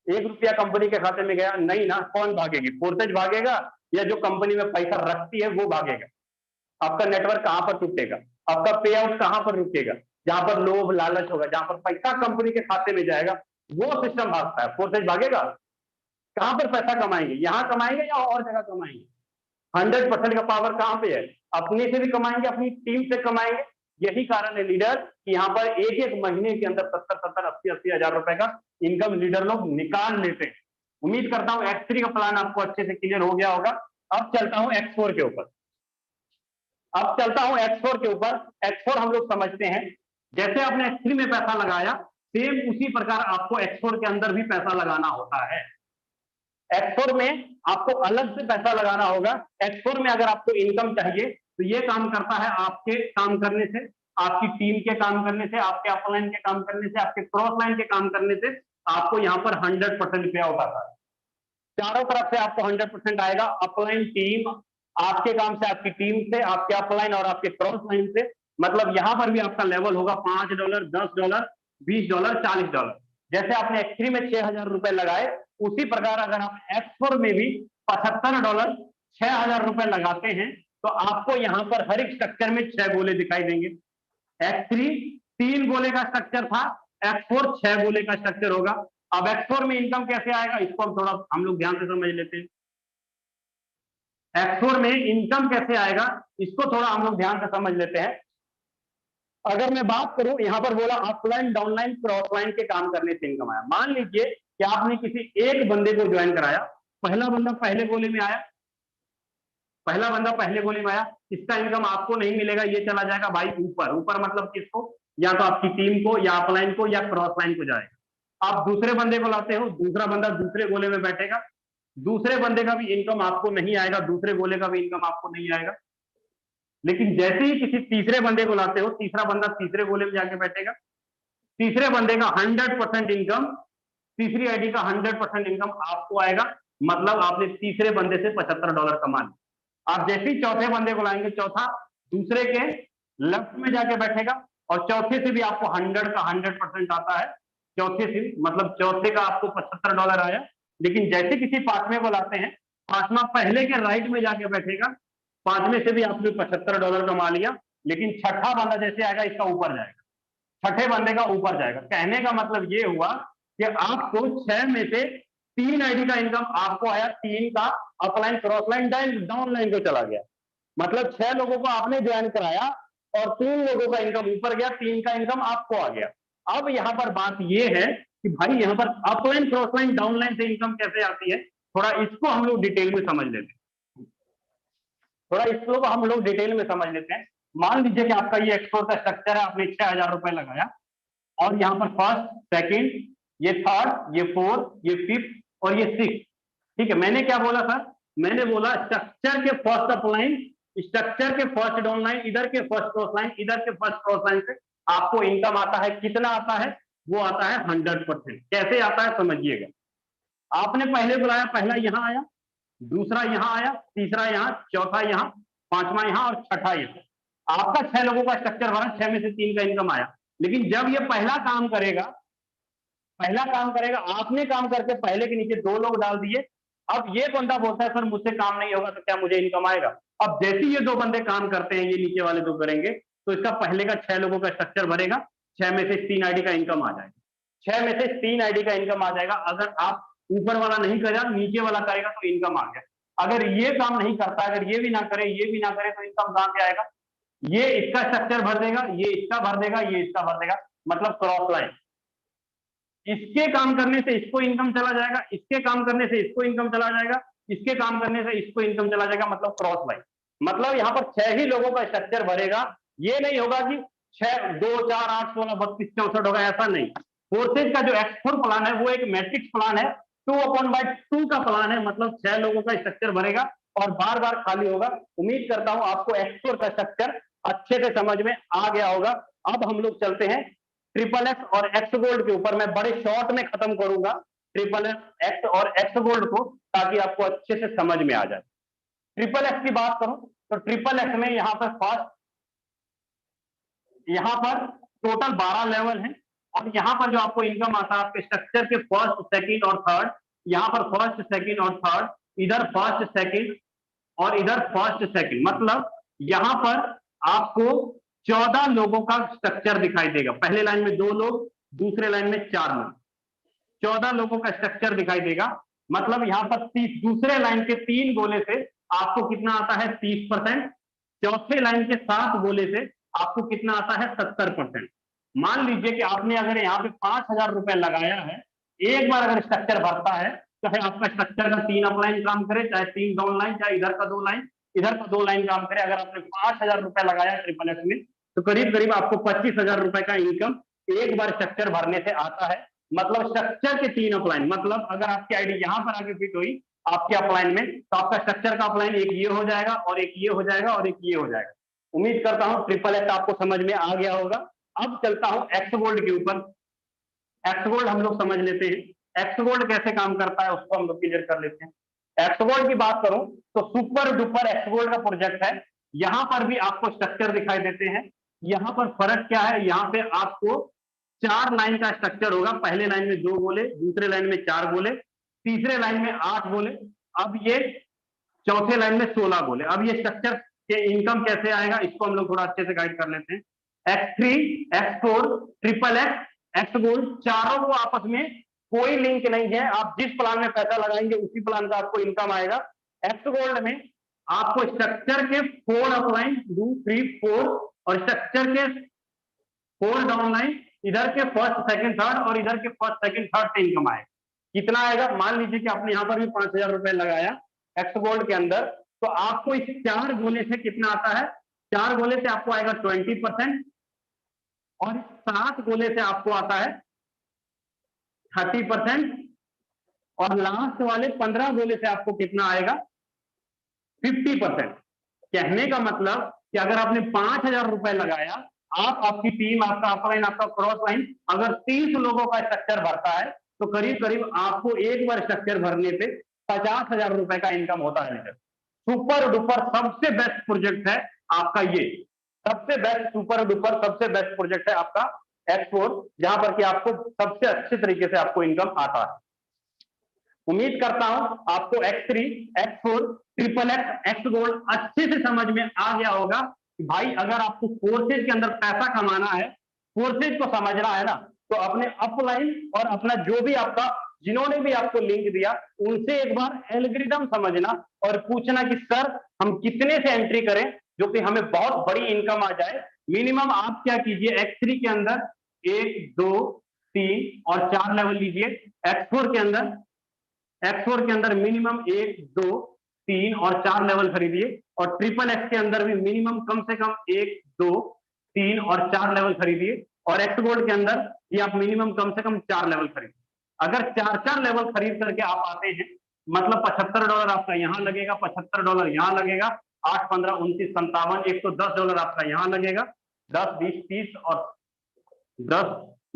1 रुपया कंपनी के खाते में गया नहीं ना, कौन भागेगी, फोर्सेज भागेगा या जो कंपनी में पैसा रखती है वो भागेगा। आपका नेटवर्क कहां पर टूटेगा, आपका पे आउट कहां पर रुकेगा, जहां पर लोभ लालच होगा, जहां पर पैसा कंपनी के खाते में जाएगा वो सिस्टम भागता है, फोर्सेज भागेगा। कहां पर पैसा कमाएंगे, यहां कमाएंगे या और जगह कमाएंगे। 100% का पावर कहां पे है, अपने से भी कमाएंगे, अपनी टीम से कमाएंगे। यही कारण है लीडर कि यहाँ पर एक एक महीने के अंदर 70-70, 80-80 हजार रुपए का इनकम लीडर लोग निकाल लेते हैं। उम्मीद करता हूं X3 का प्लान आपको अच्छे से क्लियर हो गया होगा। अब चलता हूं X4 के ऊपर, अब चलता हूं X4 के ऊपर। X4 हम लोग समझते हैं, जैसे आपने X3 में पैसा लगाया, सेम उसी प्रकार आपको X4 के अंदर भी पैसा लगाना होता है। X4 में आपको अलग से पैसा लगाना होगा। X4 में अगर आपको इनकम चाहिए तो ये काम करता है आपके काम करने से, आपकी टीम के काम करने से, आपके अपलाइन के काम करने से, आपके क्रॉस लाइन के काम करने से आपको यहाँ पर 100% पे आउट आता है। चारों तरफ से आपको 100% आएगा, अपलाइन, टीम, आपके काम से, आपकी टीम से, आपके अपलाइन और आपके क्रॉस लाइन से। मतलब यहां पर भी आपका लेवल होगा $5, $10, $20, $40। जैसे आपने X3 में 6,000 रुपए लगाए, उसी प्रकार अगर आप X4 में भी $75, 6,000 रुपए लगाते हैं तो आपको यहां पर हर एक स्ट्रक्चर में 6 गोले दिखाई देंगे। X3 3 गोले का स्ट्रक्चर था, X4 6 गोले का स्ट्रक्चर होगा। अब X4 में इनकम कैसे आएगा, इसको हम लोग ध्यान से समझ लेते हैं। X4 में इनकम कैसे आएगा, इसको थोड़ा हम लोग ध्यान से समझ लेते हैं। अगर मैं बात करूं, यहां पर बोला अपलाइन, डाउनलाइन, क्रॉस लाइन के काम करने से इनकम आया। मान लीजिए कि आपने किसी एक बंदे को ज्वाइन कराया, पहला बंदा पहले गोले में आया, पहला बंदा पहले गोले में आया, इसका इनकम आपको नहीं मिलेगा, ये चला जाएगा भाई ऊपर। ऊपर मतलब किसको? या तो आपकी टीम को, या अपलाइन को, या क्रॉस लाइन को जाएगा। आप दूसरे बंदे को लाते हो, दूसरा बंदा दूसरे गोले में बैठेगा, दूसरे बंदे का भी इनकम आपको नहीं आएगा, दूसरे गोले का भी इनकम आपको नहीं आएगा। लेकिन जैसे ही किसी तीसरे बंदे को लाते हो, तीसरा बंदा तीसरे गोले में जाके बैठेगा, तीसरे बंदे का 100% इनकम, तीसरी आईडी का 100% इनकम आपको आएगा। मतलब आपने तीसरे बंदे से $75 कमा लिया। आप जैसे ही चौथे बंदे को लाएंगे, चौथा दूसरे के लेफ्ट में जाके बैठेगा, और चौथे से भी आपको 100 का 100% आता है। चौथे से मतलब चौथे का आपको $75 आया। लेकिन जैसे किसी पांचवें को लाते हैं, पांचवा पहले के राइट में जाके बैठेगा, पांचवें से भी आपने $75 कमा लिया। लेकिन छठा बंदा जैसे आएगा, इसका ऊपर जाएगा, छठे बंदे का ऊपर जाएगा। कहने का मतलब ये हुआ कि आपको 6 में से 3 आईडी का इनकम आपको आया, 3 का upline, cross line, down line को चला गया। मतलब 6 लोगों को आपने ज्वाइन कराया और 3 लोगों का इनकम ऊपर गया, 3 का इनकम आपको आ गया। अब यहां पर बात यह है कि भाई यहां पर upline, cross line, down line से इनकम कैसे आती है, थोड़ा इसको हम लोग डिटेल में समझ लेते हैं। थोड़ा इसको हम लोग डिटेल में समझ लेते हैं। मान लीजिए कि आपका ये एक्सपोर का स्ट्रक्चर है, आपने 6000 रुपए लगाया, और यहाँ पर फर्स्ट, सेकंड, ये थर्ड, ये फोर्थ, ये फिफ्थ और ये सिक्स। ठीक है, मैंने क्या बोला सर? मैंने बोला स्ट्रक्चर के फर्स्ट अपलाइन, स्ट्रक्चर के फर्स्ट डाउन लाइन, इधर के फर्स्ट क्रॉस लाइन, इधर के फर्स्ट क्रॉस लाइन से आपको इनकम आता है। कितना आता है? वो आता है 100%। कैसे आता है समझिएगा। आपने पहले बुलाया, पहला यहां आया, दूसरा यहां आया, तीसरा यहां, चौथा यहां, पांचवा यहां और छठा यहां। आपका 6 लोगों का स्ट्रक्चर बना, 6 में से 3 का इनकम आया। लेकिन जब ये पहला काम करेगा, आपने काम करके पहले के नीचे 2 लोग डाल दिए। अब ये बंदा बोलता है सर मुझसे काम नहीं होगा, तो क्या मुझे इनकम आएगा? अब जैसे ये 2 बंदे काम करते हैं, ये नीचे वाले 2 करेंगे, तो इसका पहले का 6 लोगों का स्ट्रक्चर भरेगा, 6 में से 3 आईडी का इनकम आ जाएगा। 6 में से 3 आईडी का इनकम आ जाएगा। अगर आप ऊपर वाला नहीं करेगा, नीचे वाला करेगा, तो इनकम आ गया। अगर ये काम नहीं करता, अगर ये भी ना करे, ये भी ना करे, तो इनकम कहां से आएगा? ये इसका स्ट्रक्चर भर देगा, ये इसका भर देगा, ये इसका भर देगा, मतलब क्रॉस लाइन। इसके काम करने से इसको इनकम चला जाएगा, इसके काम करने से इसको इनकम चला जाएगा, इसके काम करने से इसको इनकम चला जाएगा, मतलब क्रॉस लाइन। मतलब यहाँ पर 6 ही लोगों का स्ट्रक्चर भरेगा। ये नहीं होगा कि 6, 2, 4, 8, 16, 32, 64 होगा, ऐसा नहीं। फोर्सेज का जो एक्सपोर प्लान है वो एक मैट्रिक्स प्लान है, 2/2 का प्लान है। मतलब 6 लोगों का स्ट्रक्चर भरेगा और बार बार खाली होगा। उम्मीद करता हूं आपको एक्सपोर का स्ट्रक्चर अच्छे से समझ में आ गया होगा। अब हम लोग चलते हैं ट्रिपल एक्स और एक्स गोल्ड के ऊपर। मैं बड़े शॉर्ट में खत्म करूंगा ट्रिपल एक्स और एक्स गोल्ड को, ताकि आपको अच्छे से समझ में आ जाए। ट्रिपल एक्स की बात करूं तो ट्रिपल एक्स में यहां पर फर्स्ट, यहां पर टोटल 12 लेवल है, और यहां पर जो आपको इनकम आता है आपके स्ट्रक्चर के फर्स्ट, सेकंड और थर्ड। यहां पर फर्स्ट, सेकंड और थर्ड, इधर फर्स्ट, सेकंड और इधर फर्स्ट, सेकंड। मतलब यहां पर आपको 14 लोगों का स्ट्रक्चर दिखाई देगा। पहले लाइन में 2 लोग, दूसरे लाइन में 4 लोग, 14 लोगों का स्ट्रक्चर दिखाई देगा। मतलब यहां पर 30, दूसरे लाइन के 3 गोले से आपको कितना आता है? 30%। चौथे लाइन के 7 गोले से आपको कितना आता है? 70%। मान लीजिए कि आपने अगर यहाँ पे 5000 रुपए लगाया है, एक बार अगर स्ट्रक्चर भरता है, चाहे आपका स्ट्रक्चर का 3 अपलाइन काम करे, चाहे 3 डाउन लाइन, चाहे इधर का 2 लाइन, इधर का 2 लाइन काम करे, अगर आपने 5000 रुपए लगाया ट्रिपल एक्स में, तो करीब करीब आपको 25,000 रुपए का इनकम एक बार स्ट्रक्चर भरने से आता है। मतलब स्ट्रक्चर के 3 अपलाइन, मतलब अगर आपकी आईडी यहां पर आके फिट हुई आपके अपलाइन में, तो आपका स्ट्रक्चर का अपलाइन एक ये हो जाएगा, और एक ये हो जाएगा, और एक ये हो जाएगा। उम्मीद करता हूं ट्रिपल एक्स आपको समझ में आ गया होगा। अब चलता हूं एक्स गोल्ड के ऊपर। एक्स गोल्ड हम लोग समझ लेते हैं। एक्स गोल्ड कैसे काम करता है उसको हम लोग क्लियर कर लेते हैं। एक्स गोल्ड की बात करूं तो सुपर डुपर एक्स गोल्ड का प्रोजेक्ट है। यहां पर भी आपको स्ट्रक्चर दिखाई देते हैं। यहां पर फर्क क्या है? यहां पे आपको 4 लाइन का स्ट्रक्चर होगा। पहले लाइन में 2 गोले, दूसरे लाइन में 4 गोले, तीसरे लाइन में 8 गोले, अब ये चौथे लाइन में 16 गोले। अब ये स्ट्रक्चर के इनकम कैसे आएगा इसको हम लोग थोड़ा अच्छे से गाइड कर लेते हैं। X3, X4, triple x, x gold, चारों को आपस में कोई लिंक नहीं है। आप जिस प्लान में पैसा लगाएंगे उसी प्लान का आपको इनकम आएगा। एक्स गोल्ड में आपको स्ट्रक्चर के 4 अपलाइन, 2, 3, 4 और स्ट्रक्चर के 4 डाउन लाइन, इधर के फर्स्ट, सेकंड, थर्ड और इधर के फर्स्ट, सेकंड, थर्ड से इनकम आएगा। कितना आएगा, मान लीजिए कि आपने यहाँ पर भी 5,000 रुपए लगाया एक्स गोल्ड के अंदर, तो आपको इस 4 गोले से कितना आता है, 4 गोले से आपको आएगा 20%, और 7 गोले से आपको आता है 30%, और लास्ट वाले 15 गोले से आपको कितना आएगा, 50%। कहने का मतलब कि अगर आपने 5,000 रुपए लगाया, आप, आपकी टीम, आपका अपलाइन, आपका क्रॉस लाइन अगर 30 लोगों का स्ट्रक्चर भरता है, तो करीब करीब आपको एक बार स्ट्रक्चर भरने पे 50,000 रुपए का इनकम होता है। सुपर डुपर सबसे बेस्ट प्रोजेक्ट है आपका ये, सबसे बेस्ट, सुपर डुपर सबसे बेस्ट प्रोजेक्ट है आपका X4, जहां पर कि आपको सबसे अच्छे तरीके से आपको इनकम आता है। उम्मीद करता हूं आपको X3, X4, triple x, x gold अच्छे से समझ में आ गया होगा कि भाई अगर आपको फोर्सेज के अंदर पैसा कमाना है, फोर्सेज को समझना है ना, तो अपने अपलाइन और अपना जो भी आपका, जिन्होंने भी आपको लिंक दिया, उनसे एक बार एल्गोरिथम समझना और पूछना कि सर हम कितने से एंट्री करें जो कि हमें बहुत बड़ी इनकम आ जाए। मिनिमम आप क्या कीजिए, X3 के अंदर 1, 2, 3 और 4 लेवल लीजिए, X4 के अंदर, X4 के अंदर मिनिमम 1, 2, 3 और 4 लेवल खरीदिए, और ट्रिपल एक्स के अंदर भी मिनिमम कम से कम 1, 2, 3 और 4 लेवल खरीदिए, और एक्स गोल्ड के अंदर ये आप मिनिमम कम से कम 4 लेवल खरीदिए। अगर 4-4 लेवल खरीद करके आप आते हैं, मतलब $75 आपका यहाँ लगेगा, $75 यहाँ लगेगा, 8, 15, 29, 57, $110 आपका यहाँ लगेगा, 10, 20, 30 और 10,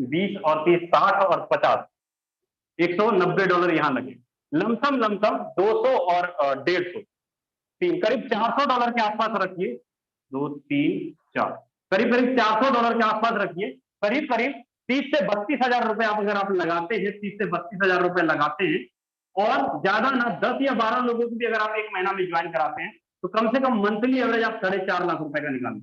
20 और 30, 60 और 50, $190 यहाँ लगे। लमसम लमसम 200 और 150, तीन, करीब $400 के आसपास रखिए, 2, 3, 4, करीब करीब $400 के आसपास रखिए। करीब करीब 30 से 32,000 रुपए आप अगर आप लगाते हैं, 30 से 32,000 रुपए लगाते हैं, और ज्यादा ना 10 या 12 लोगों को भी अगर आप एक महीना में ज्वाइन कराते हैं, तो कम से कम मंथली एवरेज आप 4.5 लाख रुपए का निकालें,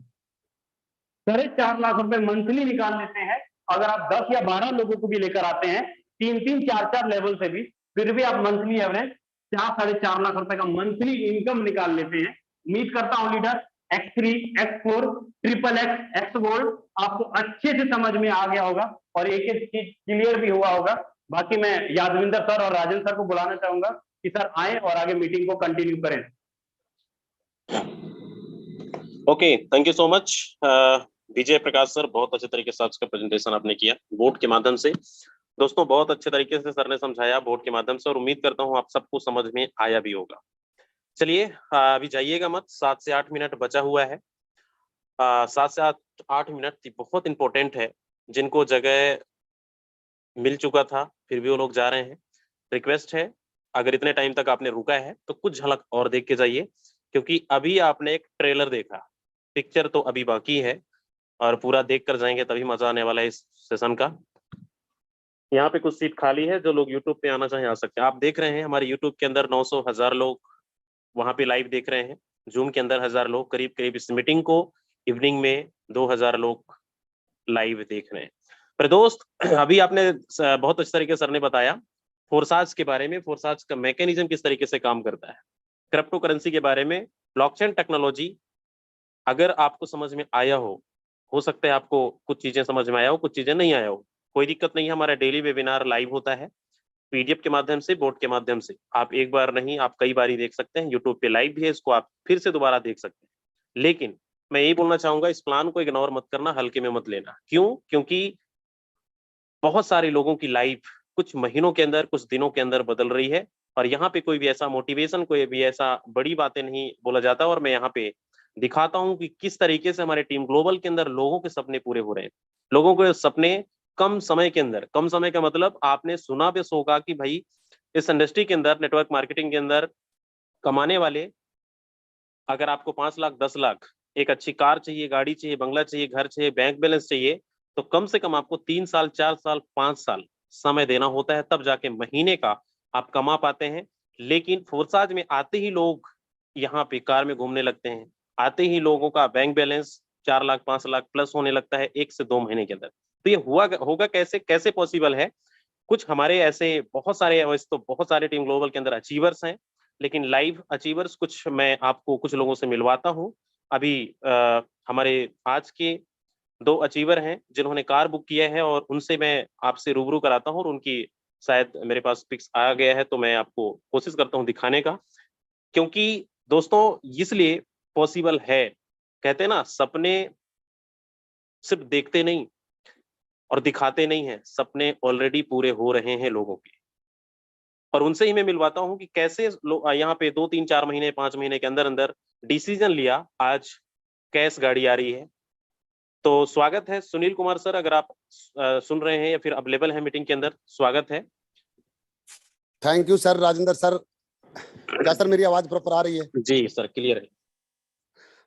4.5 लाख रुपए मंथली निकाल लेते हैं। अगर आप 10 या 12 लोगों को भी लेकर आते हैं, 3-3, 4-4 लेवल से भी, फिर भी आप मंथली एवरेज 4-4.5 लाख रुपए का मंथली इनकम निकाल लेते हैं। उम्मीद करता हूं leader X3, X4, triple x, x gold आपको अच्छे से समझ में आ गया होगा और एक एक चीज क्लियर भी हुआ होगा। बाकी मैं यादविंदर सर और राजन सर को बुलाना चाहूंगा कि सर आए और आगे मीटिंग को कंटिन्यू करें। Okay, thank you so much Vijay Prakash sir, बहुत अच्छे तरीके से आपका प्रेजेंटेशन आपने किया बोर्ड के माध्यम से। दोस्तों बहुत अच्छे तरीके से सर ने समझाया बोर्ड के माध्यम से, और उम्मीद करता हूँ आप सबको समझ में आया भी होगा। चलिए अभी जाइएगा मत, 7 से 8 मिनट बचा हुआ है। 7 से 8 मिनट बहुत इंपॉर्टेंट है, जिनको जगह मिल चुका था फिर भी वो लोग जा रहे हैं। रिक्वेस्ट है अगर इतने टाइम तक आपने रुका है तो कुछ झलक और देख के जाइए, क्योंकि अभी आपने एक ट्रेलर देखा, पिक्चर तो अभी बाकी है, और पूरा देख कर जाएंगे तभी मजा आने वाला है इस सेशन का। यहाँ पे कुछ सीट खाली है, जो लोग यूट्यूब पे आना चाहें आ सकते हैं। आप देख रहे हैं हमारे यूट्यूब के अंदर 900 1000 लोग वहां पे लाइव देख रहे हैं, जूम के अंदर 1000 लोग, करीब करीब इस मीटिंग को इवनिंग में 2000 लोग लाइव देख रहे हैं। पर दोस्त अभी आपने बहुत अच्छे तरीके से सर ने बताया फोर्साज के बारे में, फोर्साज का मैकेनिज्म किस तरीके से काम करता है, क्रिप्टो करेंसी के बारे में, ब्लॉकचेन टेक्नोलॉजी अगर आपको समझ में आया हो सकता है आपको कुछ चीजें समझ में आया हो, कुछ चीजें नहीं आया हो, कोई दिक्कत नहीं है। हमारा डेली वेबिनार लाइव होता है पीडीएफ के माध्यम से, बोर्ड के माध्यम से। आप एक बार नहीं, आप कई बार ही देख सकते हैं, यूट्यूब पे लाइव भी है, इसको आप फिर से दोबारा देख सकते हैं। लेकिन मैं यही बोलना चाहूंगा, इस प्लान को इग्नोर मत करना, हल्के में मत लेना। क्यों? क्योंकि बहुत सारे लोगों की लाइफ कुछ महीनों के अंदर, कुछ दिनों के अंदर बदल रही है, और यहाँ पे कोई भी ऐसा मोटिवेशन, कोई भी ऐसा बड़ी बातें नहीं बोला जाता, और मैं यहाँ पे दिखाता हूँ कि किस तरीके से हमारे टीम ग्लोबल के अंदर लोगों के सपने पूरे हो रहे हैं। लोगों के सपने कम समय के अंदर, कम समय का मतलब आपने सुना भी होगा कि भाई इस इंडस्ट्री के अंदर, नेटवर्क मार्केटिंग के अंदर कमाने वाले, अगर आपको 5 लाख 10 लाख, एक अच्छी कार चाहिए, गाड़ी चाहिए, बंगला चाहिए, घर चाहिए, बैंक बैलेंस चाहिए, तो कम से कम आपको 3 साल 4 साल 5 साल समय देना होता है, तब जाके महीने का आप कमा पाते हैं। लेकिन फोर्साज में आते ही लोग यहाँ पे कार में घूमने लगते हैं, आते ही लोगों का bank balance 4 lakh 5 lakh plus होने लगता है 1 से 2 महीने के अंदर। तो ये होगा कैसे, कैसे पॉसिबल है? कुछ हमारे ऐसे बहुत सारे, वैसे तो बहुत सारे टीम ग्लोबल के अंदर अचीवर्स हैं, लेकिन लाइव अचीवर्स कुछ मैं आपको कुछ लोगों से मिलवाता हूँ। अभी हमारे आज के 2 अचीवर हैं जिन्होंने कार बुक किया है, और उनसे मैं आपसे रूबरू कराता हूँ और उनकी शायद मेरे पास पिक्स आ गया है तो मैं आपको कोशिश करता हूं दिखाने का, क्योंकि दोस्तों इसलिए पॉसिबल है। कहते हैं ना, सपने सिर्फ देखते नहीं और दिखाते नहीं है, सपने ऑलरेडी पूरे हो रहे हैं लोगों के। और उनसे ही मैं मिलवाता हूं कि कैसे यहाँ पे 2 3 4 महीने 5 महीने के अंदर अंदर डिसीजन लिया, आज कैश गाड़ी आ रही है। तो स्वागत है सुनील कुमार सर, अगर आप सुन रहे हैं या फिर अवेलेबल है मीटिंग के अंदर, स्वागत है। Thank you sir, Rajendra sir. क्या सर मेरी आवाज प्रॉपर आ रही है? जी सर, क्लियर है।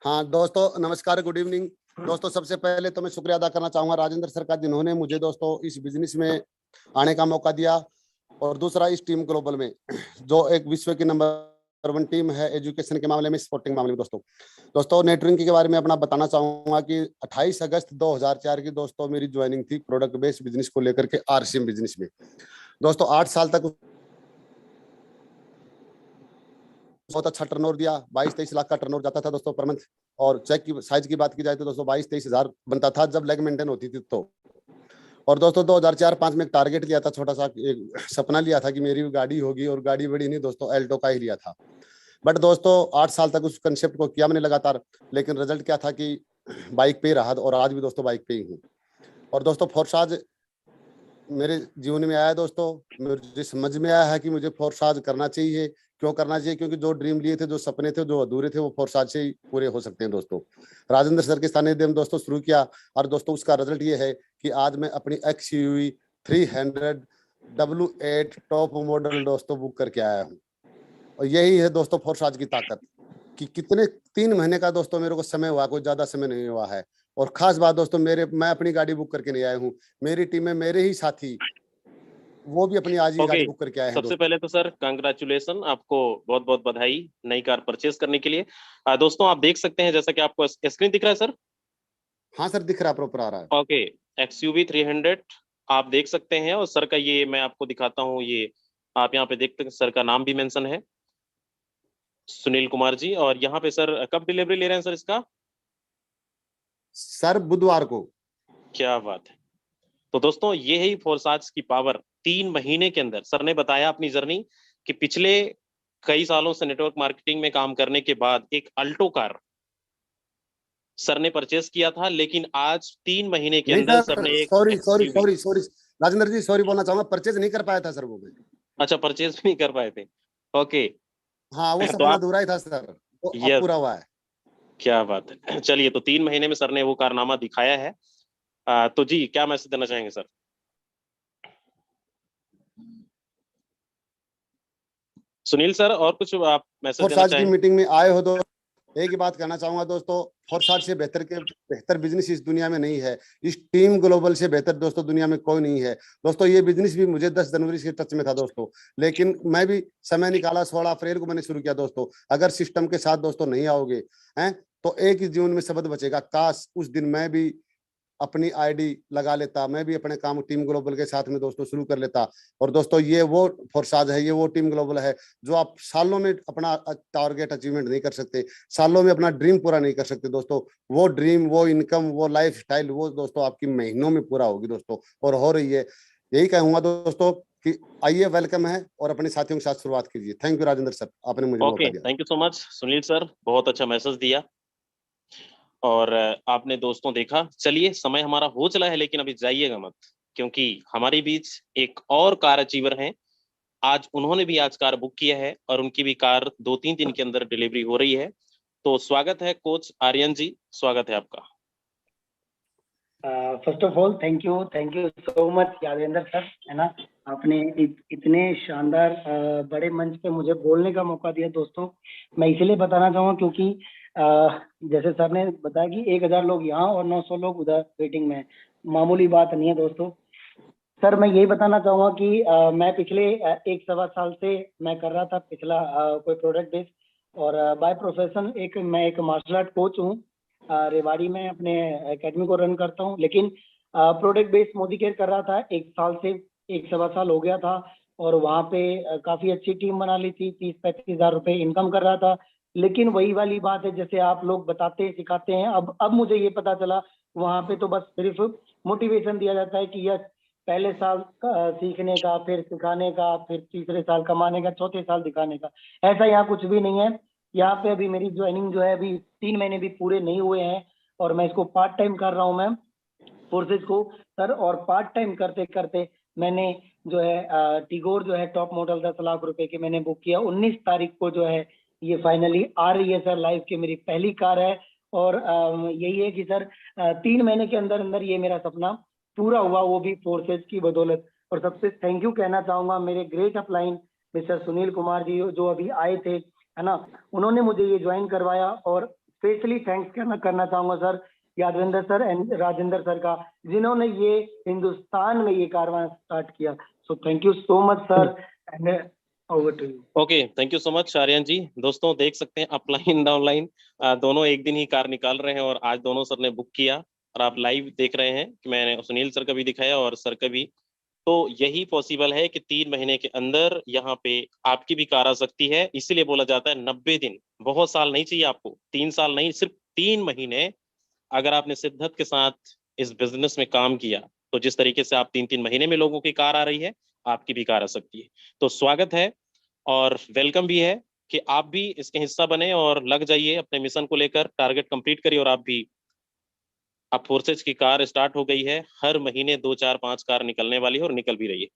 हाँ दोस्तों नमस्कार, गुड इवनिंग। दोस्तों सबसे पहले तो मैं शुक्रिया अदा करना चाहूंगा राजेंद्र सर का, जिन्होंने मुझे दोस्तों इस बिजनेस में आने का मौका दिया, और दूसरा इस टीम ग्लोबल में, जो एक विश्व की नंबर 1 टीम है एजुकेशन के मामले में, स्पोर्टिंग मामले में। दोस्तों नेटवर्किंग के बारे में अपना बताना चाहूंगा कि 28 अगस्त 2004 की दोस्तों मेरी ज्वाइनिंग थी प्रोडक्ट बेस्ड बिजनेस को लेकर के आरसीएम बिजनेस में। दोस्तों 8 साल तक बहुत अच्छा टर्नओवर दिया, 22-23 लाख का टर्नओवर जाता था दोस्तों पर मंथ। और चेक की साइज की बात की जाए तो दोस्तों 22-23 हजार बनता था जब लेग मेंटेन होती थी तो। और दोस्तों 2004-05 में एक टारगेट लिया था, छोटा सा एक सपना लिया था कि मेरी भी गाड़ी होगी, और गाड़ी बड़ी नहीं दोस्तों, एल्टो का ही लिया था। बट दोस्तों 8 साल तक उस कंसेप्ट को किया मैंने लगातार, लेकिन रिजल्ट क्या था कि बाइक पे ही रहा, और आज भी दोस्तों बाइक पे ही हूँ। और दोस्तों फोर्साज मेरे जीवन में आया दोस्तों, मुझे समझ में आया है कि मुझे फोर्साज करना चाहिए। क्यों करना चाहिए? क्योंकि जो ड्रीम लिए थे, जो सपने थे, जो अधूरे थे, वो फोर्साज से ही पूरे हो सकते हैं दोस्तों। राजेंद्र सर के सानिध्य में दोस्तों शुरू किया, और दोस्तों उसका रिजल्ट ये है कि आज मैं अपनी XUV 300 W8 टॉप मॉडल दोस्तों बुक करके आया हूँ। और यही है दोस्तों फोर्साज की ताकत, कि कितने 3 महीने का दोस्तों मेरे को समय हुआ, कोई ज्यादा समय नहीं हुआ है। और खास बात दोस्तों, मैं अपनी गाड़ी बुक करके नहीं आया हूँ, मेरी टीम में मेरे ही साथी वो भी अपनी आज ही गाड़ी बुक करके आए हैं। सबसे पहले तो सर कांग्रेचुलेसन, आपको बहुत बहुत बधाई नई कार परचेज करने के लिए। दोस्तों आप देख सकते हैं, जैसा कि आपको स्क्रीन दिख रहा है सर। हाँ सर दिख रहा है, प्रॉपर आ रहा है। ओके, XUV 300 आप देख सकते हैं, और सर का ये मैं आपको दिखाता हूँ, ये आप यहाँ पे देखते हैं सर का नाम भी मेंशन है, सुनील कुमार जी। और यहाँ पे सर कब डिलीवरी ले रहे हैं सर इसका? सर बुधवार को। क्या बात है। तो दोस्तों ये ही फोर्साज की पावर, 3 महीने के अंदर सर ने बताया अपनी जर्नी कि पिछले कई सालों से नेटवर्क मार्केटिंग में काम करने के बाद एक अल्टो कार सर ने परचेस किया था, लेकिन आज 3 महीने के अंदर सर ने एक सॉरी राजेंद्र जी, सॉरी बोलना चाहूंगा, परचेज नहीं कर पाया था सर वो मैं। अच्छा, परचेज नहीं कर पाए थे। ओके, हाँ वो तो सपना आप अधूरा ही था सर, वो अब यस, पूरा हुआ है। क्या बात है। चलिए, तो 3 महीने में सर ने वो कारनामा दिखाया है। तो जी क्या मैसेज देना चाहेंगे सर? सुनील सर, और कुछ आप मैसेज देना फोर्साज की चाहेंगे? मीटिंग में आए हो तो एक ही बात कहना चाहूंगा दोस्तों, फोर्साज से बेहतर बिजनेस इस दुनिया में नहीं है। इस टीम ग्लोबल से बेहतर दोस्तों दुनिया में कोई नहीं है दोस्तों। ये बिजनेस भी मुझे 10 जनवरी से टच में था दोस्तों, लेकिन मैं भी समय निकाला, 16 अप्रैल को मैंने शुरू किया दोस्तों। अगर सिस्टम के साथ दोस्तों नहीं आओगे हैं तो एक ही जीवन में शब्द बचेगा, काश उस दिन मैं भी अपनी आईडी लगा लेता, मैं भी अपने काम टीम ग्लोबल के साथ में दोस्तों शुरू कर लेता। और दोस्तों ये वो फोर्साज है, ये वो टीम ग्लोबल है जो आप सालों में अपना टारगेट अचीवमेंट नहीं कर सकते, सालों में अपना ड्रीम पूरा नहीं कर सकते दोस्तों। वो ड्रीम, वो इनकम, वो लाइफ स्टाइल, वो दोस्तों आपकी महीनों में पूरा होगी दोस्तों, और हो रही है। यही कहूंगा दोस्तों कि आइए, वेलकम है, और अपने साथियों के साथ शुरुआत कीजिए। थैंक यू राजेंद्र सर, आपने मुझे मौका ओके, दिया। Thank you so much Sunil sir, बहुत अच्छा मैसेज दिया। और आपने दोस्तों देखा। चलिए, समय हमारा हो चला है, लेकिन अभी जाइएगा मत, क्योंकि हमारे बीच एक और कार अचीवर हैं। आज उन्होंने भी आज कार बुक किया है, और उनकी भी कार 2-3 दिन के अंदर डिलीवरी हो रही है। तो स्वागत है कोच आर्यन जी, स्वागत है आपका। First of all thank you so much Yadendra sir, है ना, आपने इतने शानदार बड़े मंच पे मुझे बोलने का मौका दिया दोस्तों। मैं इसीलिए बताना चाहूँगा क्योंकि जैसे सर ने बताया कि 1000 लोग यहाँ और 900 लोग उधर वेटिंग में, मामूली बात नहीं है दोस्तों। सर मैं यही बताना चाहूँगा कि मैं पिछले 1-1.25 साल से मैं कर रहा था पिछला कोई प्रोडक्ट बेस्ड, और बाय प्रोफेशन मैं एक मार्शल आर्ट कोच हूँ। रेवाड़ी में अपने एकेडमी को रन करता हूँ, लेकिन प्रोडक्ट बेस्ड मोदी केयर कर रहा था 1 साल से, 1-1.25 साल हो गया था। और वहाँ पे काफी अच्छी टीम बना ली थी, 30-35 हजार रुपए इनकम कर रहा था। लेकिन वही वाली बात है, जैसे आप लोग बताते सिखाते हैं, अब मुझे ये पता चला वहाँ पे तो बस सिर्फ मोटिवेशन दिया जाता है कि यस पहले साल सीखने का, फिर सिखाने का, फिर तीसरे साल कमाने का, चौथे साल दिखाने का, ऐसा यहाँ कुछ भी नहीं है। यहाँ पे अभी मेरी ज्वाइनिंग जो है अभी 3 महीने भी पूरे नहीं हुए हैं और मैं इसको पार्ट टाइम कर रहा हूँ मैम, फोर्सेज को सर। और पार्ट टाइम करते करते मैंने जो है टिगोर जो है टॉप मॉडल 10 लाख रुपए की मैंने बुक किया। 19 तारीख को जो है ये फाइनली आ रही है सर, लाइफ की मेरी पहली कार है। और यही है कि सर 3 महीने के अंदर अंदर ये मेरा सपना पूरा हुआ, वो भी फोर्सेज की बदौलत। और सबसे थैंक यू कहना चाहूंगा मेरे great upline mister Sunil Kumar ji जो अभी आए थे, है ना, उन्होंने मुझे ये ज्वाइन करवाया। और स्पेशली थैंक्स करना चाहूंगा sir Yadvinder sir and Rajendra sir का, जिन्होंने ये हिंदुस्तान में ये कारवां स्टार्ट किया। So thank you so much sir and over to you. Okay, thank you so much Aryan ji. दोस्तों देख सकते हैं अपलाइन डाउनलाइन दोनों एक दिन ही कार निकाल रहे हैं और आज दोनों सर ने बुक किया और आप लाइव देख रहे हैं कि मैंने सुनील सर का भी दिखाया और सर का भी। तो यही पॉसिबल है कि 3 महीने के अंदर यहाँ पे आपकी भी कार आ सकती है। इसीलिए बोला जाता है 90 दिन, बहुत साल नहीं चाहिए आपको, 3 साल नहीं, सिर्फ 3 महीने अगर आपने शिद्दत के साथ इस बिजनेस में काम किया तो जिस तरीके से आप 3-3 महीने में लोगों की कार आ रही है, आपकी भी कार आ सकती है। तो स्वागत है और वेलकम भी है कि आप भी इसके हिस्सा बने और लग जाइए अपने मिशन को लेकर, टारगेट कंप्लीट करिए। और आप भी, अब फोर्सेज की कार स्टार्ट हो गई है, हर महीने 2, 4, 5 कार निकलने वाली है और निकल भी रही है।